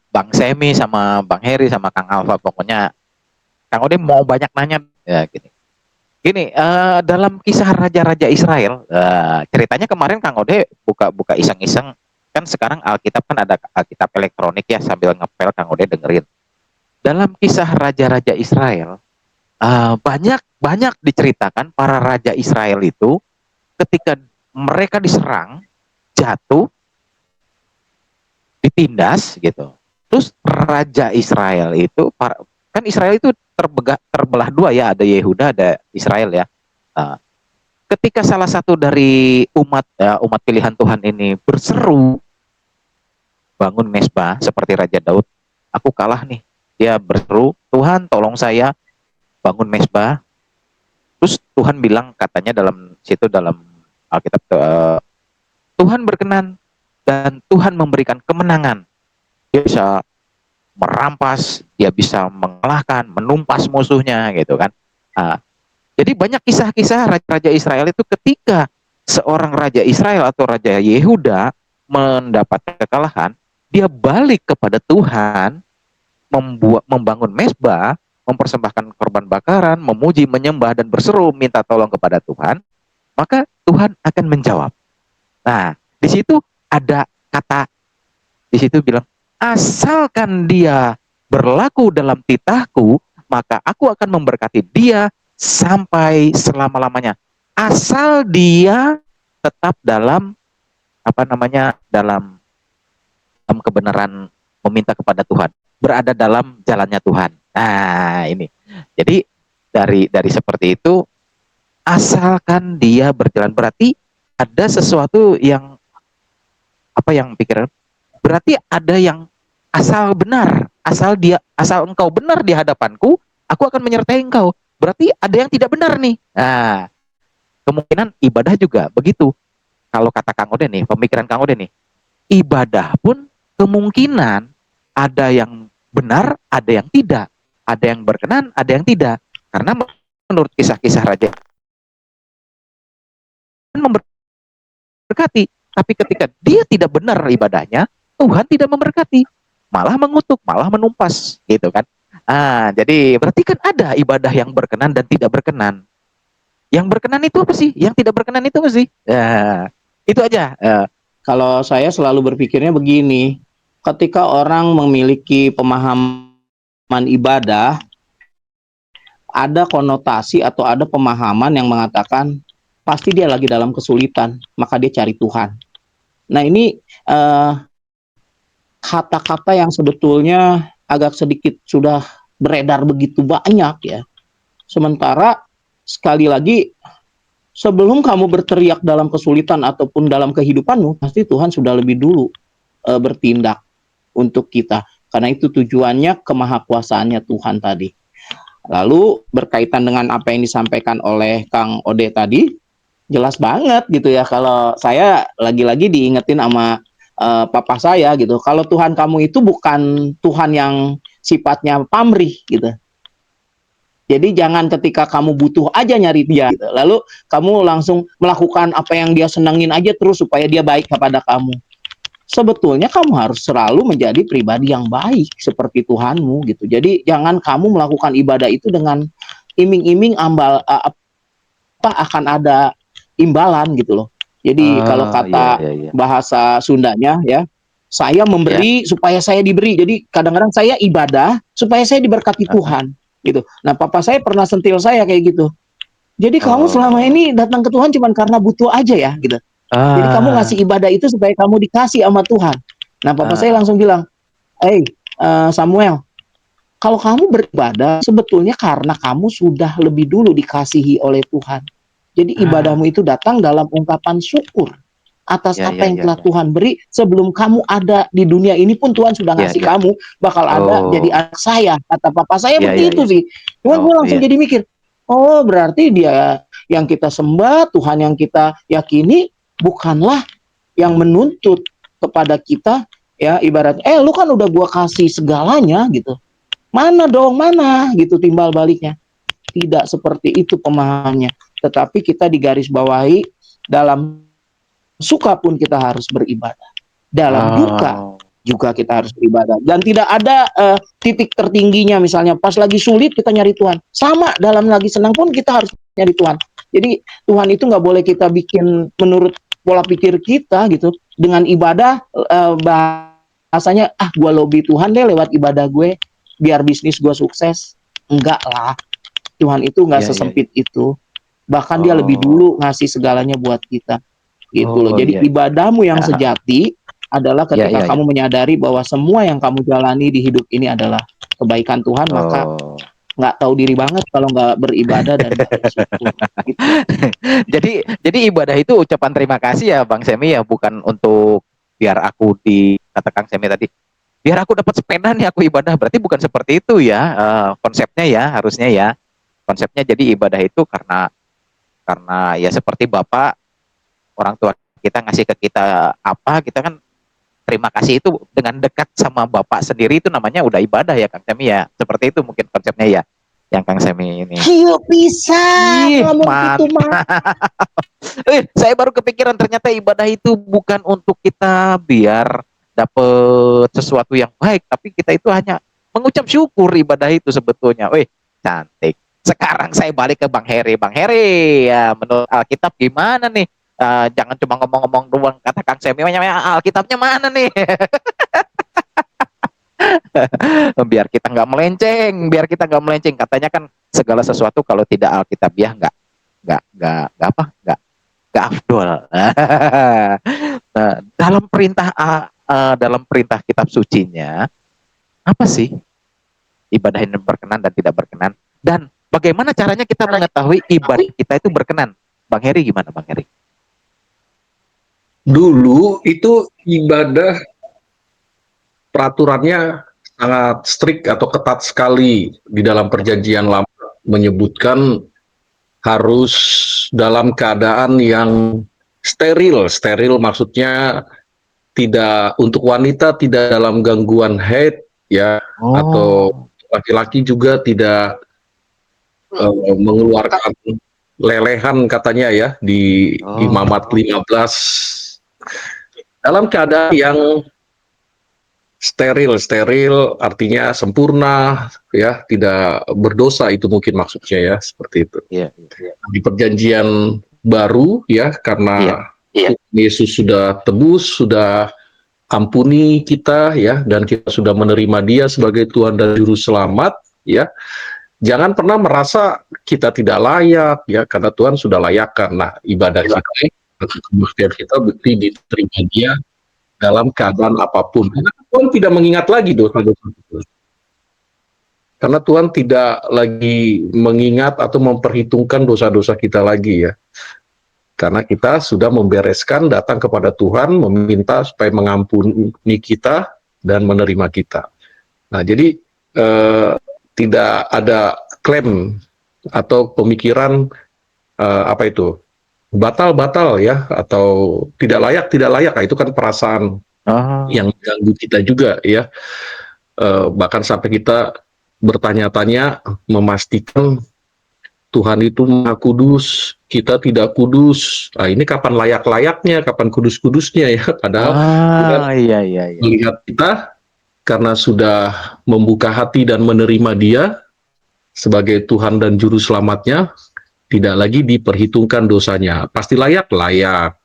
Bang Semi, sama Bang Heri, sama Kang Alfa, pokoknya Kang Ode mau banyak nanya ya gini. Gini, dalam kisah raja-raja Israel, ceritanya kemarin Kang Ode buka iseng-iseng, kan sekarang Alkitab kan ada Alkitab elektronik ya, sambil ngepel Kang Ode dengerin. Dalam kisah raja-raja Israel, banyak diceritakan para raja Israel itu ketika mereka diserang, jatuh, ditindas gitu. Terus raja Israel itu, kan Israel itu terbelah dua ya, ada Yehuda, ada Israel ya. Ketika salah satu dari umat pilihan Tuhan ini berseru bangun mesbah seperti Raja Daud, aku kalah nih. Dia berseru, Tuhan tolong saya bangun mesbah. Terus Tuhan bilang, katanya dalam situ, dalam Alkitab, Tuhan berkenan dan Tuhan memberikan kemenangan. Dia bisa merampas, dia bisa mengalahkan, menumpas musuhnya gitu kan. Jadi banyak kisah-kisah raja-raja Israel itu ketika seorang raja Israel atau raja Yehuda mendapat kekalahan, dia balik kepada Tuhan, membangun mesbah, mempersembahkan korban bakaran, memuji, menyembah, dan berseru minta tolong kepada Tuhan, maka Tuhan akan menjawab. Nah, di situ ada kata, di situ bilang, asalkan dia berlaku dalam titahku, maka aku akan memberkati dia sampai selama-lamanya. Asal dia tetap dalam dalam kebenaran, meminta kepada Tuhan, berada dalam jalannya Tuhan. Nah, ini. Jadi dari seperti itu, asalkan dia berjalan, berarti ada sesuatu yang yang pikiran, berarti ada yang asal benar, asal engkau benar di hadapanku, aku akan menyertai engkau. Berarti ada yang tidak benar nih. Nah, kemungkinan ibadah juga begitu. Kalau kata Kang Ode nih, pemikiran Kang Ode nih, ibadah pun kemungkinan ada yang benar, ada yang tidak, ada yang berkenan, ada yang tidak. Karena menurut kisah-kisah raja memberkati, tapi ketika dia tidak benar ibadahnya, Tuhan tidak memberkati, malah mengutuk, malah menumpas, gitu kan. Jadi berarti kan ada ibadah yang berkenan dan tidak berkenan. Yang berkenan itu apa sih? Yang tidak berkenan itu apa sih? Itu aja. Kalau saya selalu berpikirnya begini, ketika orang memiliki pemahaman ibadah, ada konotasi atau ada pemahaman yang mengatakan pasti dia lagi dalam kesulitan, maka dia cari Tuhan. Nah, ini kata-kata yang sebetulnya agak sedikit sudah beredar begitu banyak ya. Sementara sekali lagi, sebelum kamu berteriak dalam kesulitan ataupun dalam kehidupanmu, pasti Tuhan sudah lebih dulu bertindak untuk kita. Karena itu tujuannya kemahakuasaannya Tuhan tadi. Lalu berkaitan dengan apa yang disampaikan oleh Kang Ode tadi, jelas banget gitu ya. Kalau saya lagi-lagi diingetin sama papa saya gitu. Kalau Tuhan kamu itu bukan Tuhan yang sifatnya pamrih gitu. Jadi jangan ketika kamu butuh aja nyari dia, gitu. Lalu kamu langsung melakukan apa yang dia senengin aja terus supaya dia baik kepada kamu. Sebetulnya kamu harus selalu menjadi pribadi yang baik seperti Tuhanmu gitu. Jadi jangan kamu melakukan ibadah itu dengan iming-iming apa akan ada imbalan gitu loh. Jadi kalau kata bahasa Sundanya ya, saya memberi supaya saya diberi. Jadi kadang-kadang saya ibadah supaya saya diberkati Tuhan gitu. Nah, papa saya pernah sentil saya kayak gitu. Jadi kamu selama ini datang ke Tuhan cuma karena butuh aja ya gitu. Jadi kamu ngasih ibadah itu supaya kamu dikasih sama Tuhan. Nah, papa saya langsung bilang, Samuel, kalau kamu beribadah sebetulnya karena kamu sudah lebih dulu dikasihi oleh Tuhan. Jadi ibadahmu itu datang dalam ungkapan syukur atas apa yang telah Tuhan beri. Sebelum kamu ada di dunia ini pun Tuhan sudah ngasih kamu bakal ada jadi anak saya. Kata papa saya begitu sih. Cuman gue langsung jadi mikir, oh berarti dia yang kita sembah, Tuhan yang kita yakini bukanlah yang menuntut kepada kita ya, ibarat lu kan udah gua kasih segalanya gitu. Mana gitu timbal baliknya. Tidak seperti itu pemahamannya. Tetapi kita digaris bawahi dalam suka pun kita harus beribadah. Dalam duka juga kita harus beribadah. Dan tidak ada titik tertingginya, misalnya pas lagi sulit kita nyari Tuhan. Sama dalam lagi senang pun kita harus nyari Tuhan. Jadi Tuhan itu nggak boleh kita bikin menurut pola pikir kita gitu. Dengan ibadah bahasanya gue lobby Tuhan deh lewat ibadah gue biar bisnis gue sukses. Enggak lah, Tuhan itu nggak sesempit itu. Bahkan dia lebih dulu ngasih segalanya buat kita gitu loh. Jadi ibadahmu yang sejati adalah ketika kamu menyadari bahwa semua yang kamu jalani di hidup ini adalah kebaikan Tuhan, maka nggak tahu diri banget kalau nggak beribadah dan nggak bersyukur. Gitu. Jadi ibadah itu ucapan terima kasih ya Bang Semi ya, bukan untuk biar aku kata Kang Semi tadi, biar aku dapat sepeda nih aku ibadah. Berarti bukan seperti itu ya konsepnya ya, harusnya ya. Konsepnya jadi ibadah itu karena ya seperti Bapak, orang tua kita ngasih ke kita apa, kita kan terima kasih itu dengan dekat sama Bapak sendiri, itu namanya udah ibadah ya Kang Semi ya. Seperti itu mungkin konsepnya ya yang Kang Semi ini. Iya bisa ngomong gitu mah. Saya baru kepikiran ternyata ibadah itu bukan untuk kita biar dapet sesuatu yang baik, tapi kita itu hanya mengucap syukur. Ibadah itu sebetulnya. Cantik. Sekarang saya balik ke Bang Heri. Bang Heri, ya menurut Alkitab gimana nih? Jangan cuma ngomong-ngomong doang, kata Kang Semi, Alkitabnya mana nih? biar kita nggak melenceng. Katanya kan segala sesuatu kalau tidak Alkitabiah nggak afdol. Nah, dalam perintah kitab sucinya apa sih ibadah yang berkenan dan tidak berkenan, dan bagaimana caranya kita mengetahui ibadah kita itu berkenan? Bang Heri gimana Bang Heri? Dulu itu ibadah peraturannya sangat strict atau ketat sekali di dalam perjanjian lama, menyebutkan harus dalam keadaan yang steril maksudnya tidak, untuk wanita tidak dalam gangguan haid ya, atau laki-laki juga tidak mengeluarkan lelehan katanya ya di Imamat 15, dalam keadaan yang steril artinya sempurna ya, tidak berdosa, itu mungkin maksudnya ya, seperti itu. Di perjanjian baru ya, karena Yesus sudah tebus, sudah ampuni kita ya, dan kita sudah menerima Dia sebagai Tuhan dan Juru Selamat ya. Jangan pernah merasa kita tidak layak ya, karena Tuhan sudah layakkan. Nah, ibadah kita, kebaktian kita bukti diterima Dia dalam keadaan apapun. Karena Tuhan tidak mengingat lagi dosa-dosa kita. Karena Tuhan tidak lagi mengingat atau memperhitungkan dosa-dosa kita lagi ya. Karena kita sudah membereskan, datang kepada Tuhan, meminta supaya mengampuni kita dan menerima kita. Nah, jadi tidak ada klaim atau pemikiran apa itu batal ya, atau tidak layak. Nah, itu kan perasaan yang mengganggu kita juga ya. Bahkan sampai kita bertanya-tanya, memastikan Tuhan itu Maha Kudus, kita tidak kudus. Nah, ini kapan layak-layaknya, kapan kudus-kudusnya ya? Padahal Tuhan iya. melihat kita karena sudah membuka hati dan menerima Dia sebagai Tuhan dan Juru Selamatnya, tidak lagi diperhitungkan dosanya. Pasti layak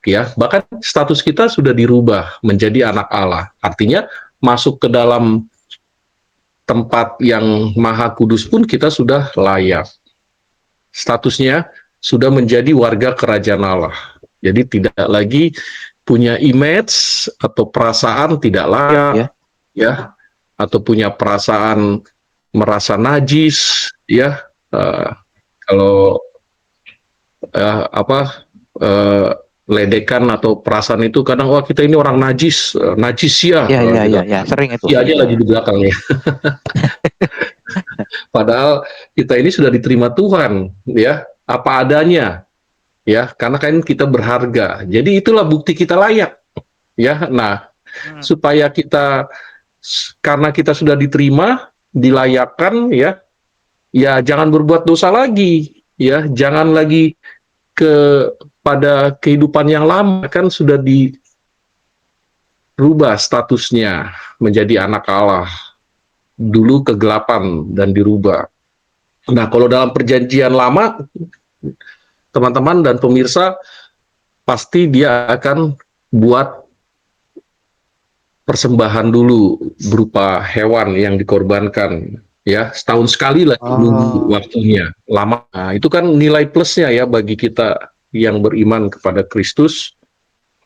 ya. Bahkan status kita sudah dirubah menjadi anak Allah. Artinya masuk ke dalam tempat yang Maha Kudus pun kita sudah layak. Statusnya sudah menjadi warga kerajaan Allah. Jadi tidak lagi punya image atau perasaan tidak layak ya, atau punya perasaan merasa najis ya. Kalau ledekan atau perasaan itu kadang, wah kita ini orang najis ya. Iya, sering itu. Iya aja lagi di belakang ya. Padahal kita ini sudah diterima Tuhan ya, apa adanya ya, karena kan kita berharga. Jadi itulah bukti kita layak ya. Nah, supaya kita, karena kita sudah diterima, dilayakkan ya jangan berbuat dosa lagi ya, jangan lagi pada kehidupan yang lama, kan sudah dirubah statusnya menjadi anak Allah. Dulu kegelapan dan dirubah. Nah, kalau dalam perjanjian lama, teman-teman dan pemirsa, pasti dia akan buat persembahan dulu berupa hewan yang dikorbankan. Ya, setahun sekali lah nunggu waktunya, lama. Nah, itu kan nilai plusnya ya bagi kita yang beriman kepada Kristus.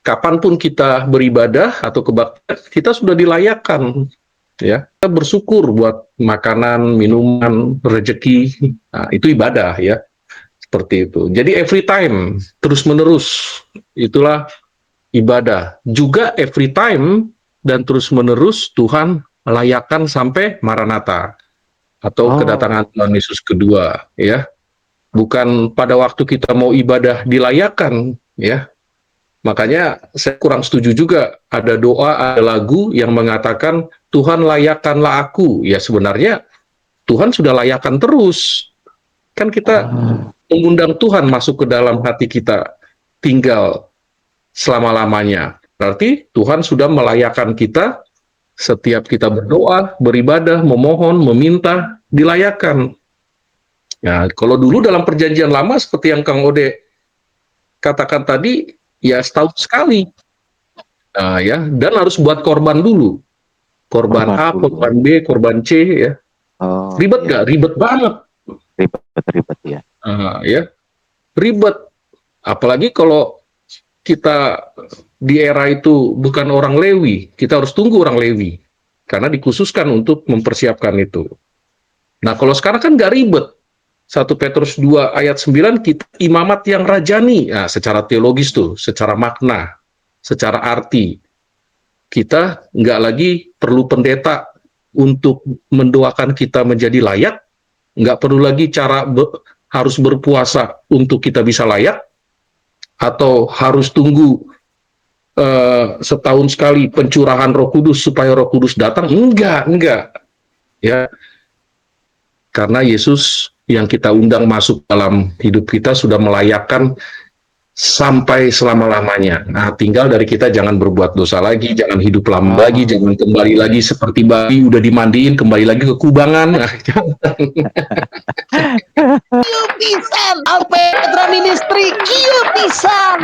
Kapanpun kita beribadah atau kebaktian, kita sudah dilayakkan. Ya, kita bersyukur buat makanan, minuman, rezeki. Nah, itu ibadah ya, seperti itu. Jadi every time, terus menerus, itulah ibadah. Juga every time dan terus menerus Tuhan melayakkan sampai Maranatha atau kedatangan Tuhan Yesus kedua ya. Bukan pada waktu kita mau ibadah dilayakkan ya. Makanya saya kurang setuju juga ada doa, ada lagu yang mengatakan Tuhan layakkanlah aku. Ya sebenarnya Tuhan sudah layakkan terus. Kan kita mengundang Tuhan masuk ke dalam hati kita, tinggal selama-lamanya. Berarti Tuhan sudah melayakkan kita. Setiap kita berdoa, beribadah, memohon, meminta, dilayakkan. Nah, kalau dulu dalam perjanjian lama seperti yang Kang Ode katakan tadi, ya setahun sekali. Nah, ya, dan harus buat korban dulu. Korban A, korban B, korban C, ya. Ribet nggak? Ribet banget. Ribet ya. Ya, ribet. Apalagi kalau kita di era itu bukan orang Lewi, kita harus tunggu orang Lewi, karena dikhususkan untuk mempersiapkan itu. Nah, kalau sekarang kan nggak ribet. 1 Petrus 2 ayat 9, kita imamat yang rajani. Nah, secara teologis tuh, secara makna, secara arti. Kita nggak lagi perlu pendeta untuk mendoakan kita menjadi layak, nggak perlu lagi harus berpuasa untuk kita bisa layak, atau harus tunggu setahun sekali pencurahan Roh Kudus supaya Roh Kudus datang. Enggak. Ya. Karena Yesus yang kita undang masuk dalam hidup kita sudah melayakkan sampai selama-lamanya. Nah, tinggal dari kita jangan berbuat dosa lagi, jangan hidup lama lagi, jangan kembali lagi seperti bayi udah dimandiin kembali lagi ke kubangan. Nah, Kieu pisan, Alpetra Ministry kieu pisan.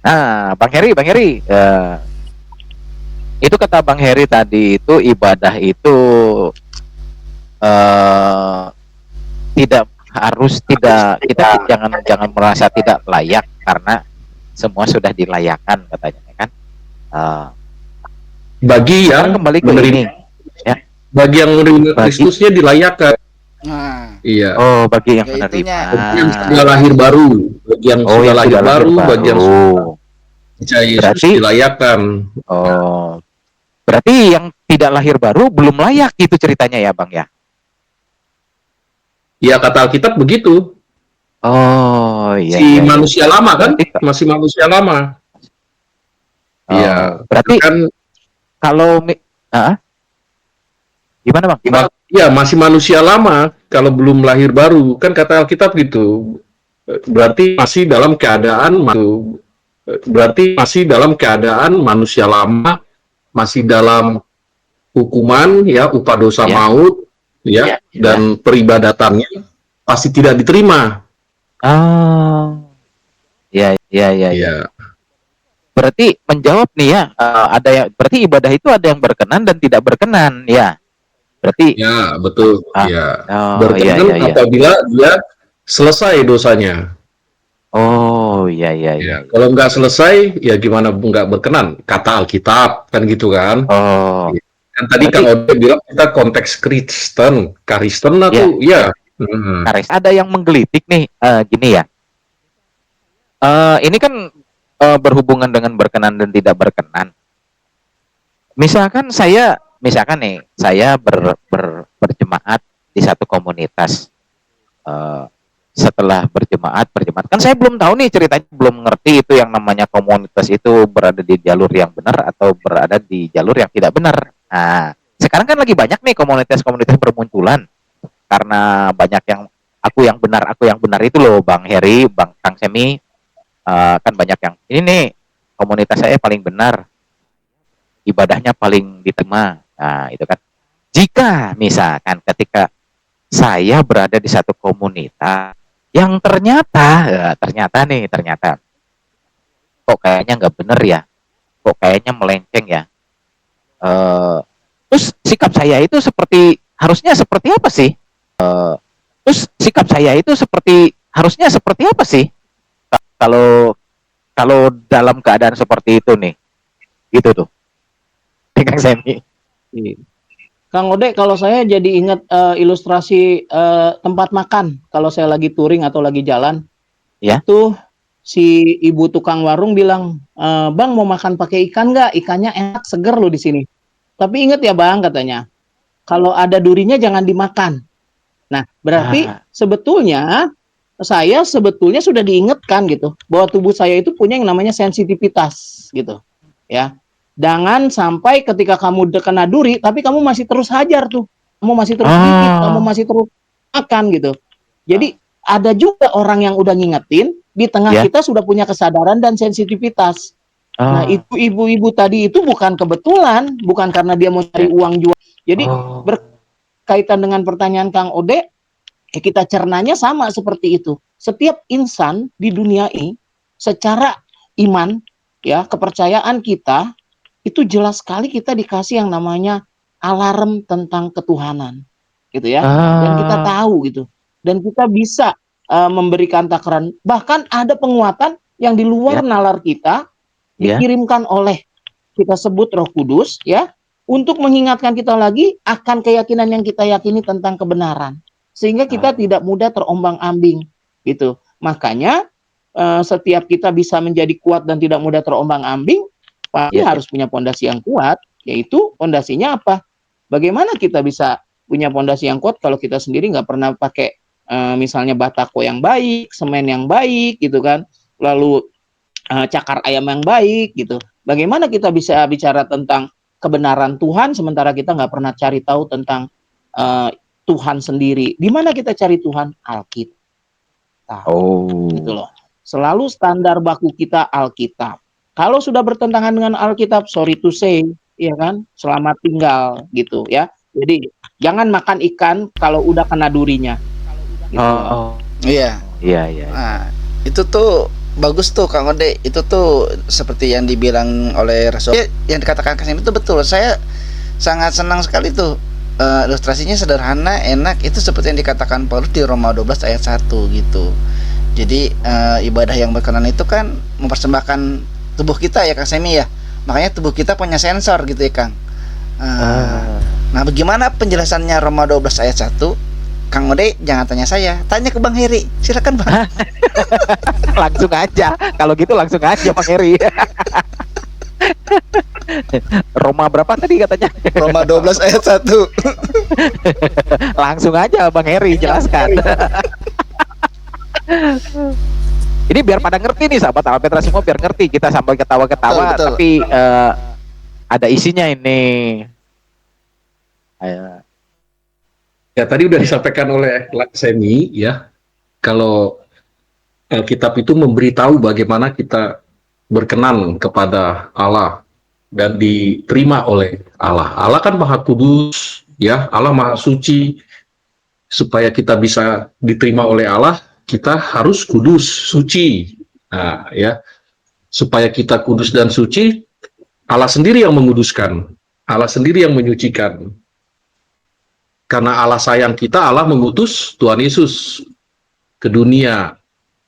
Nah, Bang Heri, itu kata Bang Heri tadi itu ibadah itu tidak kita jangan merasa tidak layak karena semua sudah dilayakkan katanya kan. Bagi yang kembali ke ini, ya. Bagi yang menerima Kristusnya dilayakkan. Nah, Iya. Oh, bagi yang Ya, menerima. itunya. Bagi yang sudah lahir baru, bagi yang sudah lahir baru, bagi yang sudah percaya Yesus Berarti- dilayakkan. Oh, Berarti yang tidak lahir baru belum layak gitu ceritanya ya Bang ya? Ya kata Alkitab begitu. Oh iya. Si iya, iya. manusia lama kan, Berarti- masih manusia lama. Oh, Iya. berarti Kan kalau gimana Bang? Gimana? ya masih manusia lama kalau belum lahir baru. Kan kata Alkitab gitu. Berarti masih dalam keadaan manusia lama, masih dalam hukuman ya, upah dosa Ya. maut ya, dan peribadatannya pasti tidak diterima. Oh. Iya. Ya. Berarti menjawab nih ya, ada yang berarti ibadah itu ada yang berkenan dan tidak berkenan ya. Berarti Ya, betul. Ya. oh iya. Berkenan apabila dia selesai dosanya. Oh iya. Ya, kalau nggak selesai, ya gimana nggak berkenan? Kata Alkitab, kan gitu kan? Oh. Kan tadi Kang Ode bilang kita konteks Kristen tuh, ya. Karis, ada yang menggelitik nih, gini ya. Ini kan berhubungan dengan berkenan dan tidak berkenan. Misalkan nih, saya berjemaat di satu komunitas. Setelah berjemaat, kan saya belum tahu nih ceritanya, belum ngerti itu yang namanya komunitas itu berada di jalur yang benar atau berada di jalur yang tidak benar. Nah, sekarang kan lagi banyak nih komunitas-komunitas bermunculan karena banyak yang aku yang benar itu loh, Bang Heri, Bang Kang Semi, kan banyak yang ini nih komunitas saya paling benar, ibadahnya paling diterima. Nah, itu kan. Jika misalkan ketika saya berada di satu komunitas yang ternyata kok kayaknya nggak bener ya, kok kayaknya melenceng ya. Terus sikap saya itu harusnya seperti apa sih? Kalau dalam keadaan seperti itu nih, gitu tuh, Kang Semi. Kang Ode, kalau saya jadi ingat ilustrasi tempat makan kalau saya lagi touring atau lagi jalan, Ya. itu si ibu tukang warung bilang, Bang mau makan pakai ikan nggak? Ikannya enak, seger loh di sini. Tapi ingat ya Bang, katanya, kalau ada durinya jangan dimakan. Nah, berarti sebetulnya saya sudah diingatkan gitu bahwa tubuh saya itu punya yang namanya sensitivitas gitu, ya. Jangan sampai ketika kamu kena duri, tapi kamu masih terus hajar tuh, kamu masih terus gigit, kamu masih terus makan gitu. Jadi ada juga orang yang udah ngingetin, di tengah kita sudah punya kesadaran dan sensitivitas. Nah, itu ibu-ibu tadi itu bukan kebetulan, bukan karena dia mau cari uang jual. Jadi berkaitan dengan pertanyaan Kang Ode, kita cernanya sama seperti itu. Setiap insan di dunia ini, secara iman, ya kepercayaan kita, itu jelas sekali kita dikasih yang namanya alarm tentang ketuhanan, gitu ya. Dan kita tahu gitu, dan kita bisa memberikan takaran. Bahkan ada penguatan yang di luar nalar kita, dikirimkan oleh kita sebut Roh Kudus, ya, untuk mengingatkan kita lagi akan keyakinan yang kita yakini tentang kebenaran, sehingga kita tidak mudah terombang-ambing, gitu. Makanya setiap kita bisa menjadi kuat dan tidak mudah terombang-ambing, pasti harus punya pondasi yang kuat, yaitu pondasinya apa? Bagaimana kita bisa punya pondasi yang kuat kalau kita sendiri nggak pernah pakai misalnya batako yang baik, semen yang baik, gitu kan? Lalu cakar ayam yang baik, gitu. Bagaimana kita bisa bicara tentang kebenaran Tuhan sementara kita nggak pernah cari tahu tentang Tuhan sendiri? Di mana kita cari Tuhan? Alkitab. Gitu loh. Selalu standar baku kita Alkitab. Kalau sudah bertentangan dengan Alkitab, sorry to say, ya kan, selamat tinggal, gitu ya. Jadi jangan makan ikan kalau udah kena durinya. Gitu. Iya. Nah, itu tuh bagus tuh Kang Ode. Itu tuh seperti yang dibilang oleh Rasul. Yang dikatakan Kang itu betul. Saya sangat senang sekali tuh. Ilustrasinya sederhana, enak. Itu seperti yang dikatakan Paulus di Roma 12 ayat 1 gitu. Jadi ibadah yang berkenan itu kan mempersembahkan tubuh kita ya Kang Semi ya. Makanya tubuh kita punya sensor gitu ya Kang. Nah, bagaimana penjelasannya Roma 12 ayat 1? Kang Ode jangan tanya saya, tanya ke Bang Heri. Silakan Bang. Langsung aja. Kalau gitu langsung aja Bang Heri. Roma berapa tadi katanya? Roma 12 ayat 1. Langsung aja Bang Heri jelaskan. Ini biar pada ngerti nih sahabat Alpetra semua, biar ngerti, kita sambil ketawa-ketawa Betul, betul. tapi ada isinya ini. Ayo. Ya tadi udah disampaikan oleh Semi ya, kalau Alkitab itu memberitahu bagaimana kita berkenan kepada Allah dan diterima oleh Allah. Allah kan Maha Kudus, ya, Allah Maha Suci. Supaya kita bisa diterima oleh Allah, kita harus kudus, suci. Nah, ya, supaya kita kudus dan suci, Allah sendiri yang menguduskan, Allah sendiri yang menyucikan. Karena Allah sayang kita, Allah mengutus Tuhan Yesus ke dunia.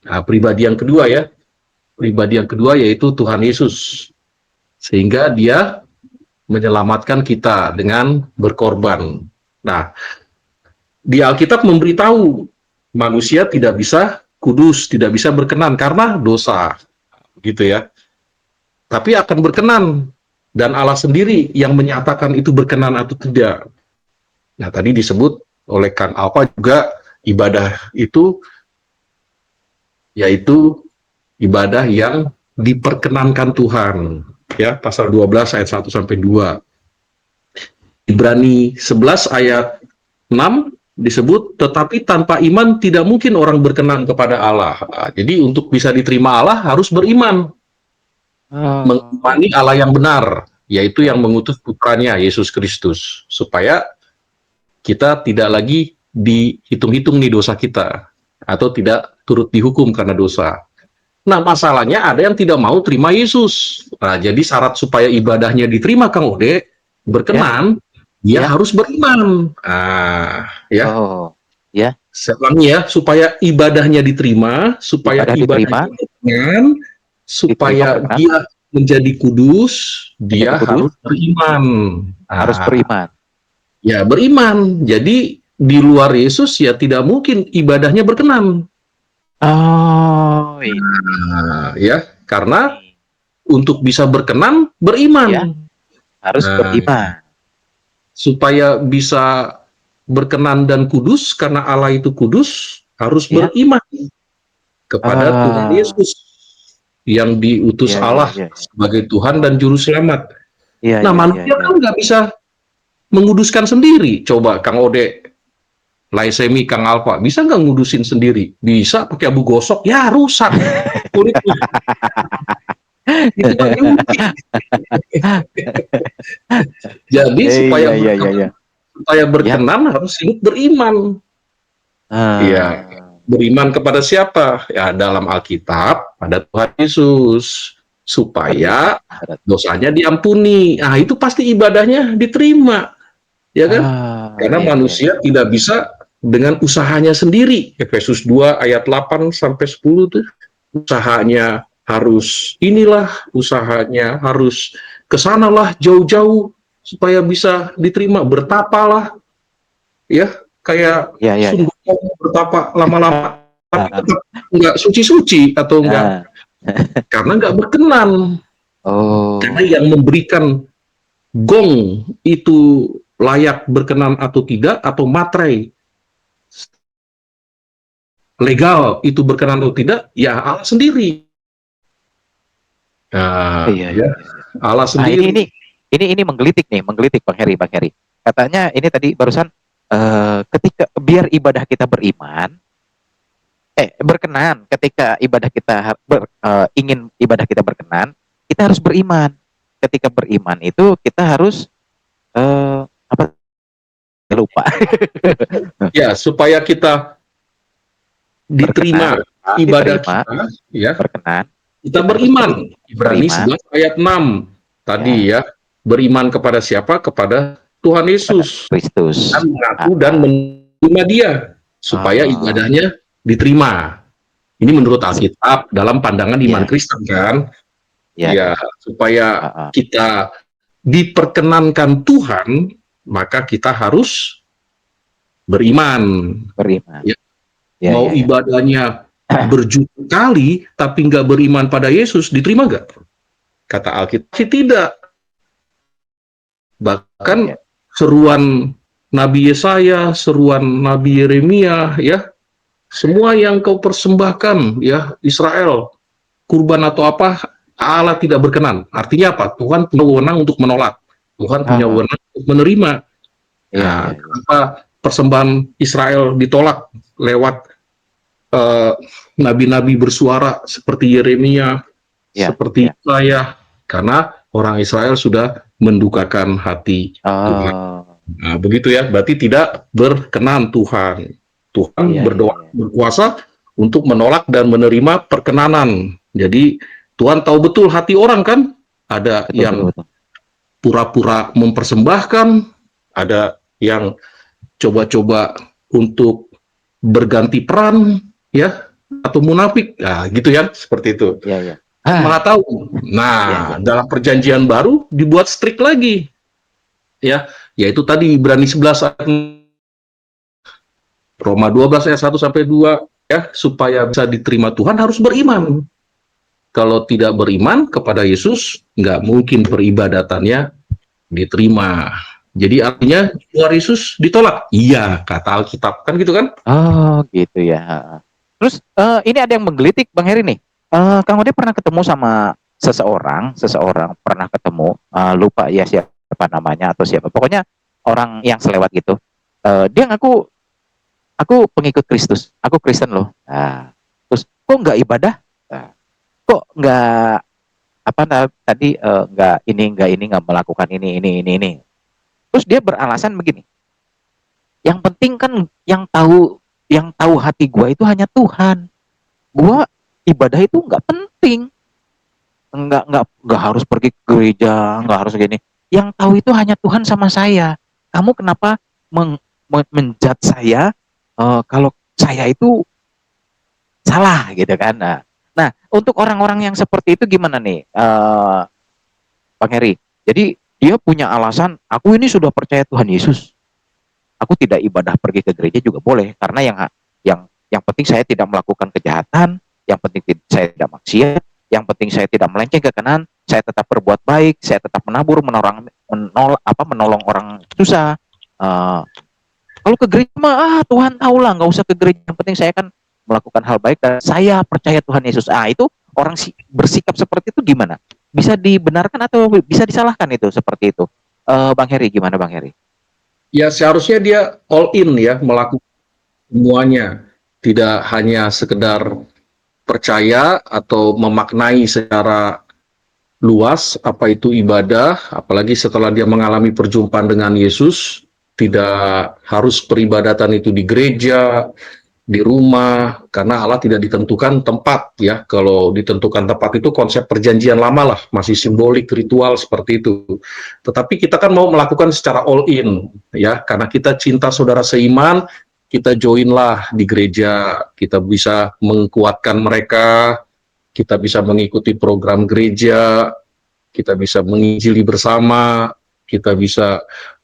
Nah, pribadi yang kedua ya, pribadi yang kedua yaitu Tuhan Yesus, sehingga Dia menyelamatkan kita dengan berkorban. Nah, di Alkitab memberitahu manusia tidak bisa kudus, tidak bisa berkenan karena dosa, gitu ya. Tapi akan berkenan, dan Allah sendiri yang menyatakan itu berkenan atau tidak. Nah, tadi disebut oleh Kang Alfa juga ibadah itu yaitu ibadah yang diperkenankan Tuhan, ya, pasal 12 ayat 1 sampai 2. Ibrani 11 ayat 6 disebut, tetapi tanpa iman tidak mungkin orang berkenan kepada Allah. Nah, jadi untuk bisa diterima Allah harus beriman, mengimani Allah yang benar, yaitu yang mengutus putranya Yesus Kristus, supaya kita tidak lagi dihitung-hitung nih dosa kita, atau tidak turut dihukum karena dosa. Nah, masalahnya ada yang tidak mau terima Yesus. Nah, jadi syarat supaya ibadahnya diterima, Kang Ode, berkenan, dia harus beriman. Ya. Ya. Saya ulangi ya, supaya ibadahnya diterima, supaya ibadahnya berkenan, supaya dia menjadi kudus, dia harus beriman. Harus beriman. Ya, beriman. Jadi di luar Yesus ya tidak mungkin ibadahnya berkenan. Oh, iya. Ya, karena untuk bisa berkenan, beriman. Ya, harus beriman. Supaya bisa berkenan dan kudus, karena Allah itu kudus, harus beriman kepada Tuhan Yesus yang diutus Allah sebagai Tuhan dan Juru Selamat. Manusia kan nggak bisa menguduskan sendiri. Coba Kang Ode, Laisemi, Kang Alfa, bisa nggak ngudusin sendiri? Bisa, pakai abu gosok, ya rusak kulitnya. Itu jadi supaya berkenan harus hidup beriman. Ya, beriman kepada siapa? Ya, dalam Alkitab pada Tuhan Yesus, supaya dosanya diampuni. Nah, itu pasti ibadahnya diterima. Ya kan? Karena manusia tidak bisa dengan usahanya sendiri. Efesus 2 ayat 8 sampai 10 tuh, usahanya harus inilah, usahanya harus kesanalah jauh-jauh supaya bisa diterima, bertapalah, ya, kayak sungguh bertapa lama-lama, tapi tetap nggak suci-suci atau enggak, karena nggak berkenan. Karena yang memberikan gong itu layak berkenan atau tidak, atau materai legal itu berkenan atau tidak, ya Allah sendiri. Allah sendiri. Ini menggelitik Bang Heri. Katanya ini tadi barusan ketika biar ibadah kita berkenan, ketika ibadah kita ingin ibadah kita berkenan, kita harus beriman. Ketika beriman itu kita harus lupa. Ya, supaya kita diterima ibadah kita, ya, berkenan, kita beriman. Ibrani 11 ayat 6 tadi ya, beriman kepada siapa? Kepada Tuhan Yesus Kristus, dan mengaku dan menerima Dia supaya ibadahnya diterima. Ini menurut Alkitab dalam pandangan iman Kristen kan, ya, supaya kita diperkenankan Tuhan, maka kita harus beriman. Mau ibadahnya berjuta kali tapi nggak beriman pada Yesus, diterima nggak? Kata Alkitab sih tidak. Bahkan seruan Nabi Yesaya, seruan Nabi Yeremia, ya, semua yang kau persembahkan, ya, Israel, kurban atau apa, Allah tidak berkenan. Artinya apa? Tuhan punya wewenang untuk menolak. Tuhan punya wewenang untuk menerima. Nah, kenapa persembahan Israel ditolak lewat nabi-nabi bersuara seperti Yeremia, seperti Yesaya? Karena orang Israel sudah mendukakan hati Tuhan. Nah, begitu ya, berarti tidak berkenan Tuhan. Tuhan berdoa, berkuasa untuk menolak dan menerima perkenanan. Jadi Tuhan tahu betul hati orang kan. Ada yang pura-pura mempersembahkan, ada yang coba-coba untuk berganti peran, ya, atau munafik, nah, gitu ya, seperti itu. Maha tahu. Nah, dalam perjanjian baru dibuat strict lagi, ya, yaitu tadi Ibrani 11 ayat Roma 12 ayat 1 sampai 2, ya, supaya bisa diterima Tuhan harus beriman. Kalau tidak beriman kepada Yesus, nggak mungkin peribadatannya diterima. Jadi artinya luar Yesus ditolak. Iya, kata Alkitab kan gitu kan? Oh, gitu ya. Terus ini ada yang menggelitik Bang Heri nih. Kang Ode pernah ketemu sama seseorang pernah ketemu, lupa ya siapa namanya atau siapa. Pokoknya orang yang selewat gitu. Dia ngaku aku pengikut Kristus, aku Kristen loh. Nah, terus kok nggak ibadah? Nah, kok nggak tadi nggak ini nggak melakukan ini. Terus dia beralasan begini. Yang penting kan yang tahu hati gua itu hanya Tuhan. Gua ibadah itu nggak penting, nggak harus pergi ke gereja, nggak harus gini. Yang tahu itu hanya Tuhan sama saya. Kamu kenapa menjat saya kalau saya itu salah gitu kan? Nah, untuk orang-orang yang seperti itu gimana nih, Bang Heri? Jadi dia punya alasan, aku ini sudah percaya Tuhan Yesus, aku tidak ibadah pergi ke gereja juga boleh, karena yang penting saya tidak melakukan kejahatan, yang penting saya tidak maksiat, yang penting saya tidak melenceng ke kanan, saya tetap berbuat baik, saya tetap menabur, menolong orang susah. Kalau ke gereja mah Tuhan tahu lah, nggak usah ke gereja, yang penting saya kan melakukan hal baik dan saya percaya Tuhan Yesus. Itu orang bersikap seperti itu gimana? Bisa dibenarkan atau bisa disalahkan itu seperti itu? Bang Heri, gimana Bang Heri? Ya seharusnya dia all in ya, melakukan semuanya, tidak hanya sekedar percaya atau memaknai secara luas apa itu ibadah, apalagi setelah dia mengalami perjumpaan dengan Yesus. Tidak harus peribadatan itu di gereja, di rumah, karena Allah tidak ditentukan tempat ya. Kalau ditentukan tempat itu konsep perjanjian lama lah, masih simbolik, ritual seperti itu. Tetapi kita kan mau melakukan secara all in ya, karena kita cinta saudara seiman, kita join lah di gereja, kita bisa menguatkan mereka, kita bisa mengikuti program gereja, kita bisa menginjili bersama, kita bisa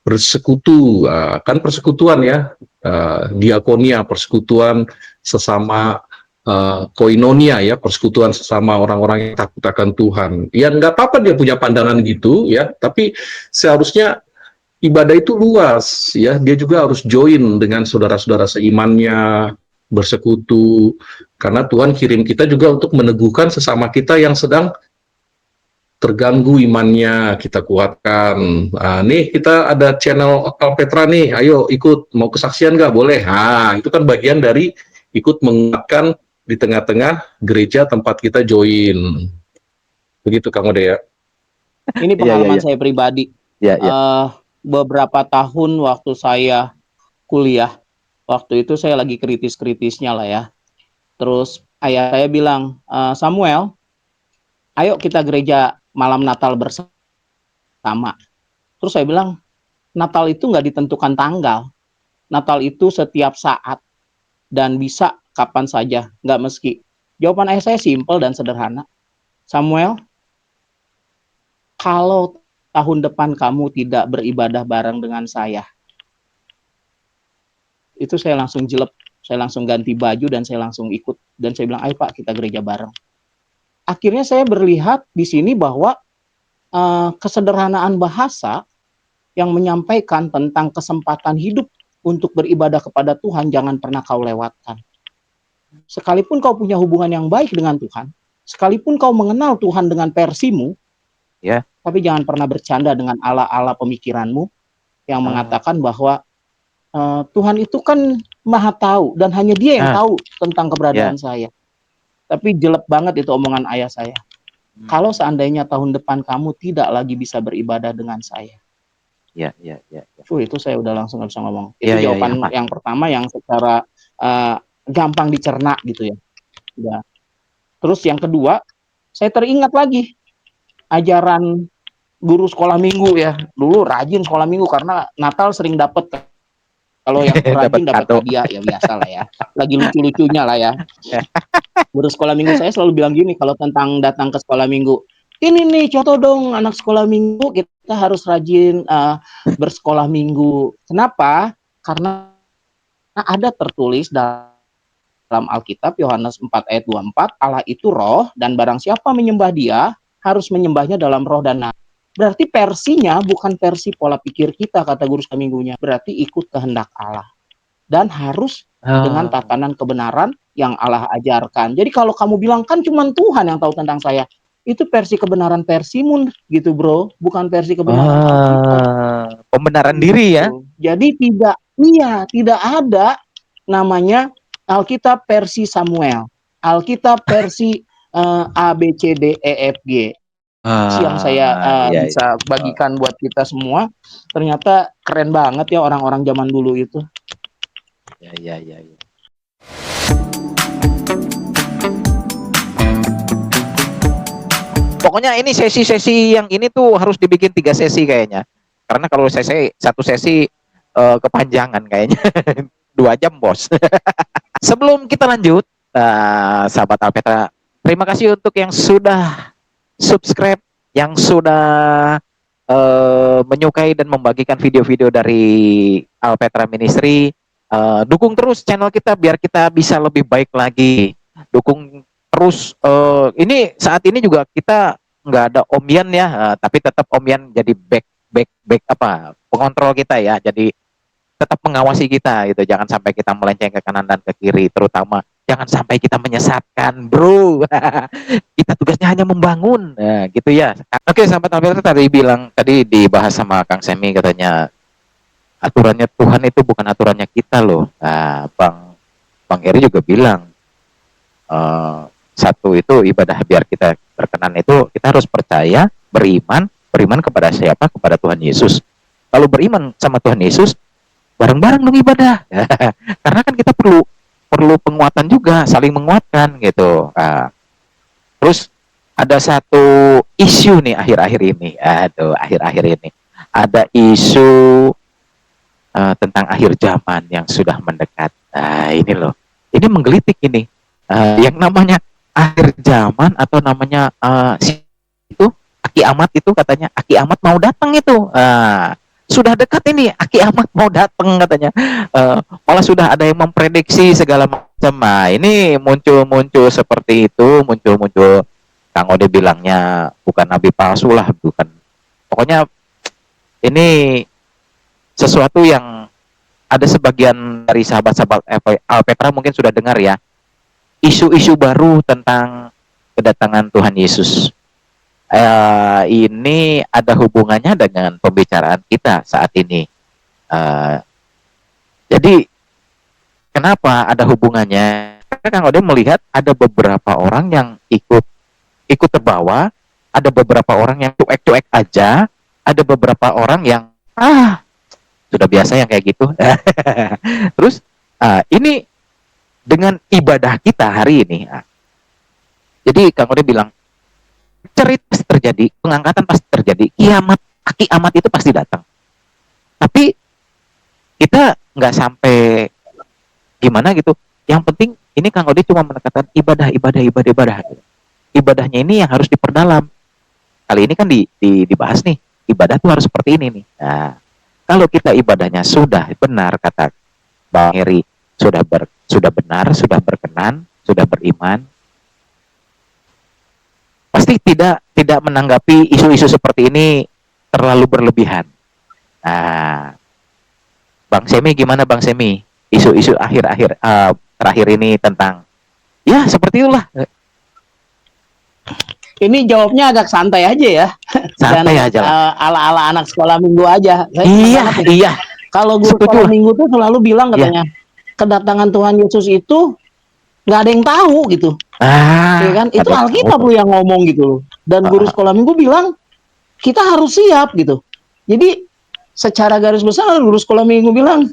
bersekutu, kan persekutuan ya, diakonia, persekutuan sesama koinonia ya, persekutuan sesama orang-orang yang takut akan Tuhan. Ya nggak apa-apa dia punya pandangan gitu ya, tapi seharusnya ibadah itu luas ya, dia juga harus join dengan saudara-saudara seimannya, bersekutu, karena Tuhan kirim kita juga untuk meneguhkan sesama kita yang sedang terganggu imannya, kita kuatkan. Nih kita ada channel Alpetra nih, ayo ikut, mau kesaksian nggak? Boleh. Itu kan bagian dari ikut menguatkan di tengah-tengah gereja tempat kita join. Begitu Kang Ode ya. Ini pengalaman saya pribadi. Beberapa tahun waktu saya kuliah, waktu itu saya lagi kritis-kritisnya lah ya. Terus ayah saya bilang, Samuel, ayo kita gereja malam Natal bersama. Terus saya bilang, Natal itu nggak ditentukan tanggal. Natal itu setiap saat dan bisa kapan saja, nggak meski. Jawaban ayah saya simpel dan sederhana. Samuel, kalau tahun depan kamu tidak beribadah bareng dengan saya, itu saya langsung jelek, saya langsung ganti baju dan saya langsung ikut. Dan saya bilang, ayo Pak, kita gereja bareng. Akhirnya saya berlihat di sini bahwa kesederhanaan bahasa yang menyampaikan tentang kesempatan hidup untuk beribadah kepada Tuhan, jangan pernah kau lewatkan. Sekalipun kau punya hubungan yang baik dengan Tuhan, sekalipun kau mengenal Tuhan dengan versimu, Ya. tapi jangan pernah bercanda dengan ala-ala pemikiranmu yang mengatakan bahwa Tuhan itu kan maha tahu dan hanya dia yang tahu tentang keberadaan saya. Tapi jelek banget itu omongan ayah saya. Kalau seandainya tahun depan kamu tidak lagi bisa beribadah dengan saya. Ya. Itu saya udah langsung nggak bisa ngomong. Itu Ya, jawaban Pak. yang pertama yang secara gampang dicerna gitu ya. Ya. Terus yang kedua, saya teringat lagi ajaran guru sekolah minggu ya. Dulu rajin sekolah minggu karena Natal sering dapet. Kalau yang rajin dapat hadiah ya biasa lah ya. Lagi lucu-lucunya lah ya. Guru sekolah minggu saya selalu bilang gini kalau tentang datang ke sekolah minggu. Ini nih contoh dong anak sekolah minggu kita harus rajin bersekolah minggu. Kenapa? Karena ada tertulis dalam Alkitab Yohanes 4 ayat 24, Allah itu roh dan barang siapa menyembah dia harus menyembahnya dalam roh dan berarti versinya bukan versi pola pikir kita, kata guru sekolah minggunya. Berarti ikut kehendak Allah. Dan harus dengan tatanan kebenaran yang Allah ajarkan. Jadi kalau kamu bilang, kan cuma Tuhan yang tahu tentang saya. Itu versi kebenaran versimu gitu bro. Bukan versi kebenaran Alkitab. Pembenaran diri ya. Jadi tidak ada namanya Alkitab versi Samuel. Alkitab versi A, B, C, D, E, F, G. Yang saya bisa bagikan buat kita semua, ternyata keren banget ya orang-orang zaman dulu itu. Ya. Pokoknya ini sesi-sesi yang ini tuh harus dibikin 3 sesi kayaknya. Karena kalau satu sesi kepanjangan kayaknya 2 jam bos. Sebelum kita lanjut, sahabat Alpetra, terima kasih untuk yang sudah subscribe, yang sudah menyukai dan membagikan video-video dari Alpetra Ministry. Dukung terus channel kita biar kita bisa lebih baik lagi. Dukung terus. Ini saat ini juga kita nggak ada Om Yan ya, tapi tetap Om Yan jadi back pengontrol kita ya. Jadi tetap mengawasi kita gitu. Jangan sampai kita melenceng ke kanan dan ke kiri, terutama jangan sampai kita menyesatkan, bro. Kita tugasnya hanya membangun, gitu ya. Oke, sahabat Alpetra, tadi dibahas sama Kang Semi, katanya aturannya Tuhan itu bukan aturannya kita loh. Nah, Bang Eri juga bilang satu itu ibadah biar kita berkenan itu kita harus percaya, beriman kepada siapa? Kepada Tuhan Yesus. Kalau beriman sama Tuhan Yesus, bareng-bareng dong ibadah. Karena kan kita perlu penguatan juga, saling menguatkan gitu. Terus ada satu isu nih akhir-akhir ini. Akhir-akhir ini ada isu tentang akhir zaman yang sudah mendekat. Ini loh. Ini menggelitik ini. Yang namanya akhir zaman atau namanya itu Aki Amat itu katanya Aki Amat mau datang itu. Sudah dekat ini Aki Amat mau datang katanya. Malah sudah ada yang memprediksi segala macam. Ini muncul seperti itu, muncul Kang Ode bilangnya bukan nabi palsu lah, bukan. Pokoknya ini sesuatu yang ada sebagian dari sahabat-sahabat Alpetra mungkin sudah dengar ya. Isu-isu baru tentang kedatangan Tuhan Yesus. Ini ada hubungannya dengan pembicaraan kita saat ini. Jadi kenapa ada hubungannya? Karena Kang Ode melihat ada beberapa orang yang ikut terbawa, ada beberapa orang yang cuek-cuek aja, ada beberapa orang yang sudah biasa yang kayak gitu. Terus ini dengan ibadah kita hari ini. Jadi Kang Ode bilang cerita pasti terjadi, pengangkatan pasti terjadi, kiamat, Aki Amat itu pasti datang. Tapi kita nggak sampai gimana gitu. Yang penting ini Kang Ode cuma menekankan ibadah. Ibadahnya ini yang harus diperdalam. Kali ini kan dibahas nih, ibadah tuh harus seperti ini nih. Nah, kalau kita ibadahnya sudah benar, kata Bang Heri, sudah benar, sudah berkenan, sudah beriman, pasti tidak menanggapi isu-isu seperti ini terlalu berlebihan. Nah, Bang Semi gimana Bang Semi? Isu-isu akhir-akhir terakhir ini tentang ya seperti itulah. Ini jawabnya agak santai aja ya. Santai Dan aja lah. ala-ala anak sekolah minggu aja. Saya Iya, senang banget itu. iya. Kalau guru Setuju. sekolah minggu tuh selalu bilang Iya. katanya, kedatangan Tuhan Yesus itu nggak ada yang tahu gitu. Ya kan? Itu ada Alkitab tahu. lu yang ngomong gitu loh. Dan guru sekolah minggu bilang kita harus siap gitu. Jadi secara garis besar guru sekolah minggu bilang,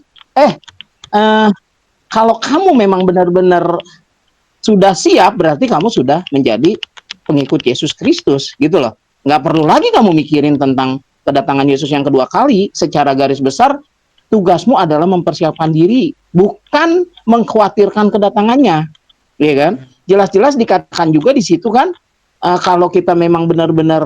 kalau kamu memang benar-benar sudah siap, berarti kamu sudah menjadi pengikut Yesus Kristus gitu loh. Nggak perlu lagi kamu mikirin tentang kedatangan Yesus yang kedua kali. Secara garis besar tugasmu adalah mempersiapkan diri, bukan mengkhawatirkan kedatangannya, ya kan? Jelas-jelas dikatakan juga di situ kan, kalau kita memang benar-benar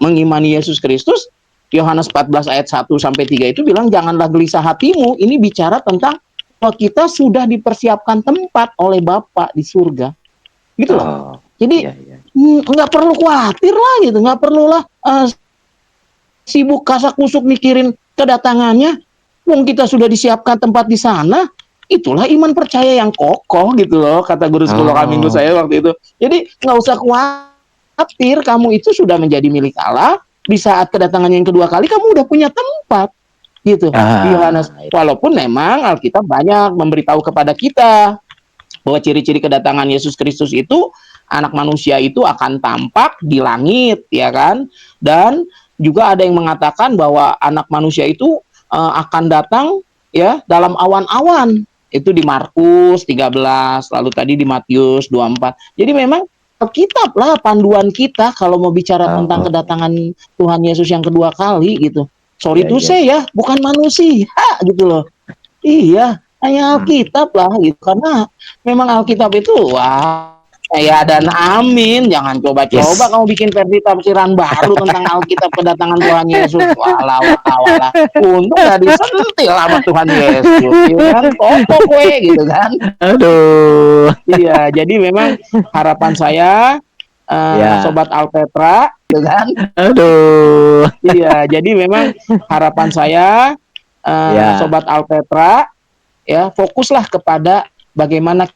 mengimani Yesus Kristus, Yohanes 14 ayat 1 sampai 3 itu bilang janganlah gelisah hatimu. Ini bicara tentang bahwa kita sudah dipersiapkan tempat oleh Bapa di surga, gitu loh. Jadi nggak perlu khawatir lah gitu, nggak perlulah sibuk kasak-kusuk mikirin kedatangannya. Wong kita sudah disiapkan tempat di sana. Itulah iman percaya yang kokoh gitu loh, kata guru sekolah minggu saya waktu itu. Jadi nggak usah khawatir, kamu itu sudah menjadi milik Allah. Di saat kedatangan yang kedua kali kamu udah punya tempat gitu. Yohanes, walaupun memang Alkitab banyak memberitahu kepada kita bahwa ciri-ciri kedatangan Yesus Kristus itu anak manusia itu akan tampak di langit, ya kan? Dan juga ada yang mengatakan bahwa anak manusia itu akan datang ya dalam awan-awan. Itu di Markus 13, lalu tadi di Matius 24. Jadi memang Alkitab lah panduan kita kalau mau bicara tentang kedatangan Tuhan Yesus yang kedua kali gitu. Sorry to say ya, bukan manusia gitu loh. Iya, hanya Alkitab lah gitu. Karena memang Alkitab itu wah ya dan amin. Jangan coba-coba kamu bikin versi tafsiran baru tentang Alkitab kedatangan Tuhan Yesus. Walah. Untung gak disentil sama Tuhan Yesus. Ya kan? Kokoh gue gitu kan. Aduh. Iya, jadi memang harapan saya Sobat Alpetra gitu kan. Aduh. Iya, jadi memang harapan saya Sobat Alpetra ya fokuslah kepada bagaimana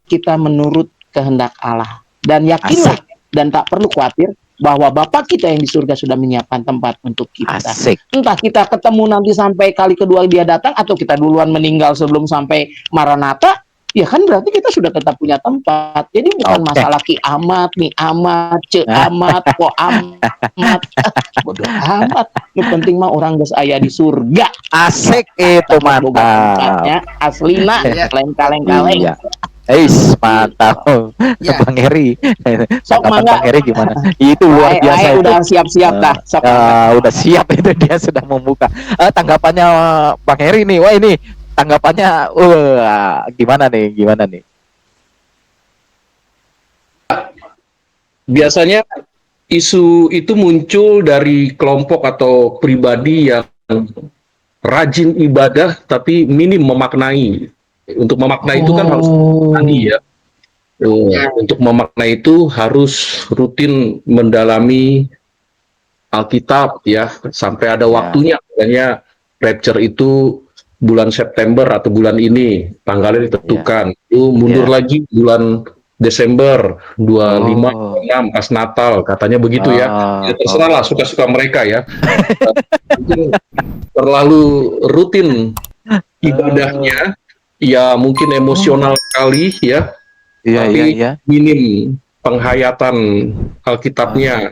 kita menurut kehendak Allah dan yakinlah dan tak perlu khawatir bahwa Bapa kita yang di surga sudah menyiapkan tempat untuk kita. Asik. Entah kita ketemu nanti sampai kali kedua dia datang atau kita duluan meninggal sebelum sampai Maranatha, ya kan berarti kita sudah tetap punya tempat. Jadi bukan masalah kiamat, amat, kok amat, bodoh amat. Yang penting mah orang geus aya di surga. Asik itu mantap. Aslina, lain kaleng-kaleng. Mantap. Bang Heri. Sok Bang Heri gimana? Itu luar biasa itu. Udah siap-siap dah. Udah siap itu dia sudah membuka. Tanggapannya Bang Heri nih. Wah ini tanggapannya gimana nih? Biasanya isu itu muncul dari kelompok atau pribadi yang rajin ibadah tapi minim memaknai. Untuk memaknai itu kan harus tadi ya. Untuk memaknai itu harus rutin mendalami Alkitab ya sampai ada waktunya. Makanya rapture itu bulan September atau bulan ini tanggalnya ditentukan. Itu mundur lagi bulan Desember 25, 26 pas Natal katanya begitu ya. Ya terserah lah suka-suka mereka ya. Terlalu rutin ibadahnya. Ya mungkin emosional sekali ya, tapi minim penghayatan Alkitabnya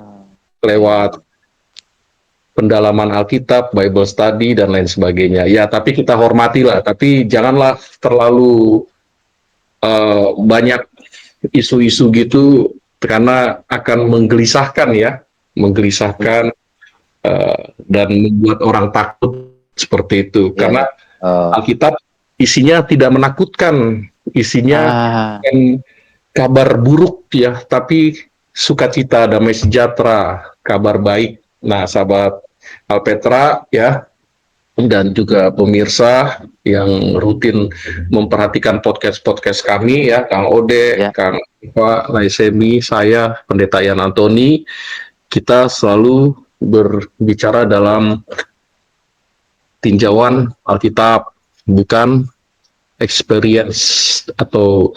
lewat pendalaman Alkitab, Bible study dan lain sebagainya. Ya tapi kita hormatilah, tapi janganlah terlalu banyak isu-isu gitu karena akan menggelisahkan dan membuat orang takut seperti itu. Karena Alkitab isinya tidak menakutkan, isinya kabar buruk ya, tapi sukacita, damai sejahtera, kabar baik. Nah, sahabat Alpetra ya, dan juga pemirsa yang rutin memperhatikan podcast kami ya, Kang Ode, Kang Pak Laisemi, saya Pendeta Ian Antoni, kita selalu berbicara dalam tinjauan Alkitab, bukan experience atau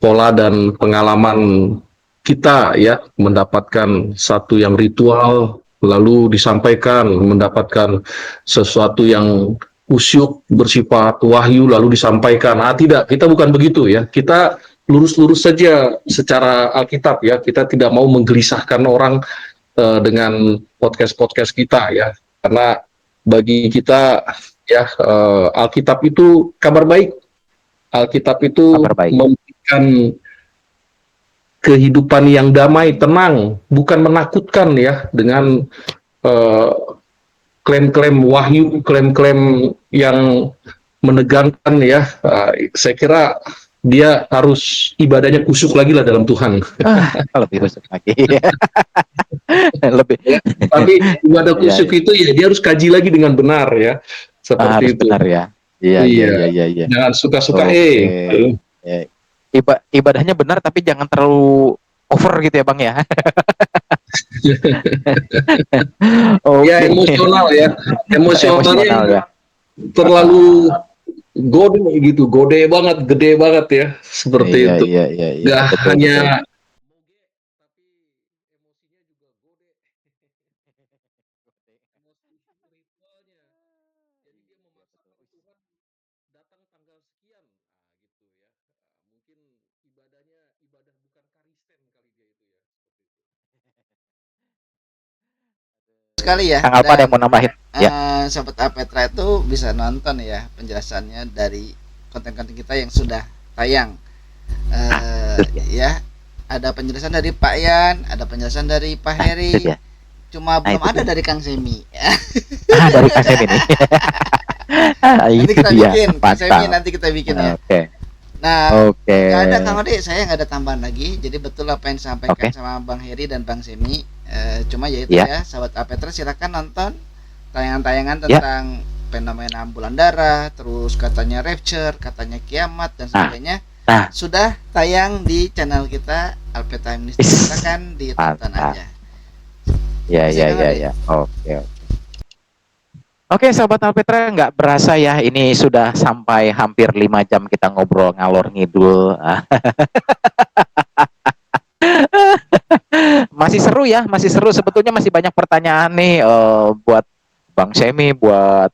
pola dan pengalaman kita ya mendapatkan satu yang ritual lalu disampaikan, mendapatkan sesuatu yang kusyuk bersifat wahyu lalu disampaikan. Tidak, kita bukan begitu ya. Kita lurus-lurus saja secara Alkitab ya. Kita tidak mau menggelisahkan orang dengan podcast-podcast kita ya. Karena bagi kita ya Alkitab itu kabar baik. Alkitab itu memberikan kehidupan yang damai, tenang, bukan menakutkan ya dengan klaim-klaim wahyu, klaim-klaim yang menegangkan ya. Saya kira dia harus ibadahnya kusuk lagi lah dalam Tuhan. Lebih kusuk lagi. Lebih. Tapi ibadah kusuk itu ya dia harus kaji lagi dengan benar ya. Seperti itu. Benar ya. Iya. Jangan suka-suka ibadahnya benar tapi jangan terlalu over gitu ya Bang ya. Ya emosionalnya terlalu gede banget ya seperti itu. Gak hanya sekali ya. Kang Alpa ada yang mau nambahin? Sobat Alpetra itu bisa nonton ya penjelasannya dari konten-konten kita yang sudah tayang. Ya, ada penjelasan dari Pak Yan, ada penjelasan dari Pak Heri. Cuma belum ada dari Kang Semi. Dari Kang Semi nih. Nanti kita bikin, Kang Semi nanti kita bikin ya. Nah, nggak ada Kang Ode, saya nggak ada tambahan lagi. Jadi betul apa yang disampaikan sama Bang Heri dan Bang Semi. Cuma ya itu ya, sahabat Alpetra silakan nonton tayangan-tayangan tentang fenomena bulan darah, terus katanya rapture, katanya kiamat dan sebagainya. Sudah tayang di channel kita Alpetra Ministry. Silakan ditonton aja. Ya. Oke, sahabat Alpetra, nggak berasa ya ini sudah sampai hampir 5 jam kita ngobrol ngalor ngidul. Masih seru sebetulnya, masih banyak pertanyaan nih buat Bang Semi, buat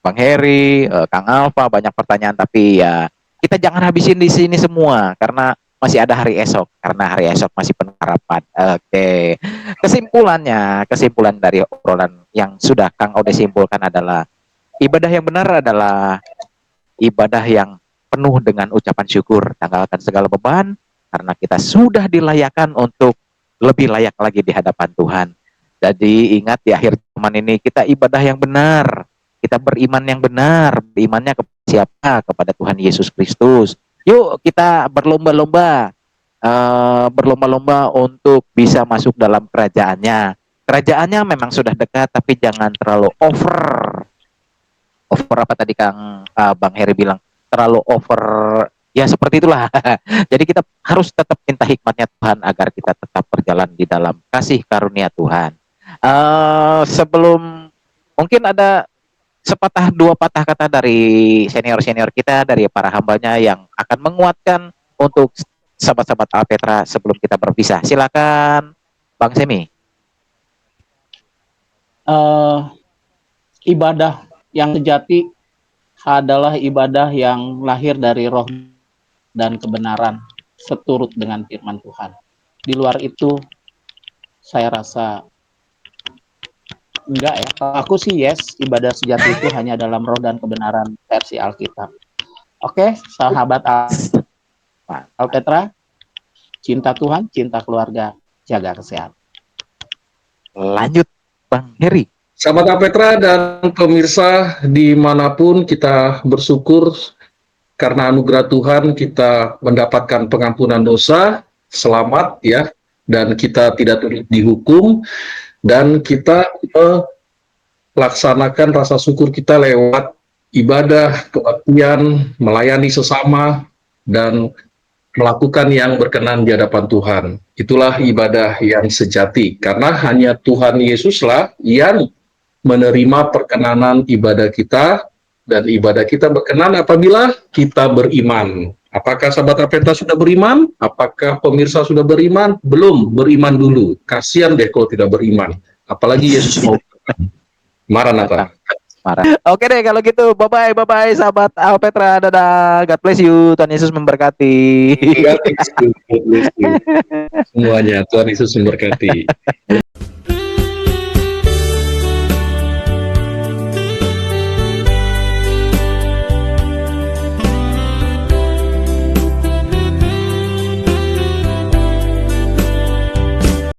Bang Heri, Kang Alfa, banyak pertanyaan, tapi ya kita jangan habisin di sini semua karena masih ada hari esok, karena hari esok masih penuh harapan. Oke. Kesimpulan dari obrolan yang sudah Kang Ode simpulkan adalah ibadah yang benar adalah ibadah yang penuh dengan ucapan syukur, tanggalkan segala beban karena kita sudah dilayakkan untuk lebih layak lagi di hadapan Tuhan. Jadi ingat di akhir zaman ini kita ibadah yang benar, kita beriman yang benar, berimannya kepada siapa? Kepada Tuhan Yesus Kristus. Yuk kita berlomba-lomba untuk bisa masuk dalam kerajaannya. Kerajaannya memang sudah dekat, tapi jangan terlalu over apa tadi Kang Bang Heri bilang, terlalu over. Ya seperti itulah. Jadi kita harus tetap minta hikmatnya Tuhan agar kita tetap berjalan di dalam kasih karunia Tuhan. Sebelum mungkin ada sepatah dua patah kata dari senior-senior kita, dari para hambanya yang akan menguatkan untuk sahabat-sahabat Alpetra sebelum kita berpisah. Silakan Bang Semi. Ibadah yang sejati adalah ibadah yang lahir dari roh dan kebenaran seturut dengan firman Tuhan. Di luar itu saya rasa enggak ya. Kalau aku sih yes, ibadah sejati itu hanya dalam roh dan kebenaran versi Alkitab. Oke, sahabat Alpetra, cinta Tuhan, cinta keluarga, jaga kesehatan. Lanjut Bang Heri. Sahabat Alpetra dan pemirsa dimanapun, kita bersyukur karena anugerah Tuhan kita mendapatkan pengampunan dosa, selamat ya, dan kita tidak turut dihukum, dan kita melaksanakan rasa syukur kita lewat ibadah, kebaktian, melayani sesama, dan melakukan yang berkenan di hadapan Tuhan. Itulah ibadah yang sejati, karena hanya Tuhan Yesuslah yang menerima perkenanan ibadah kita, dan ibadah kita berkenan apabila kita beriman. Apakah sahabat Alpetra sudah beriman? Apakah pemirsa sudah beriman? Belum, beriman dulu. Kasihan deh kalau tidak beriman. Apalagi Yesus mau. Maranatha. Oke deh kalau gitu, bye bye sahabat Alpetra, dadah, God bless you, Tuhan Yesus memberkati. God bless you. Semuanya, Tuhan Yesus memberkati.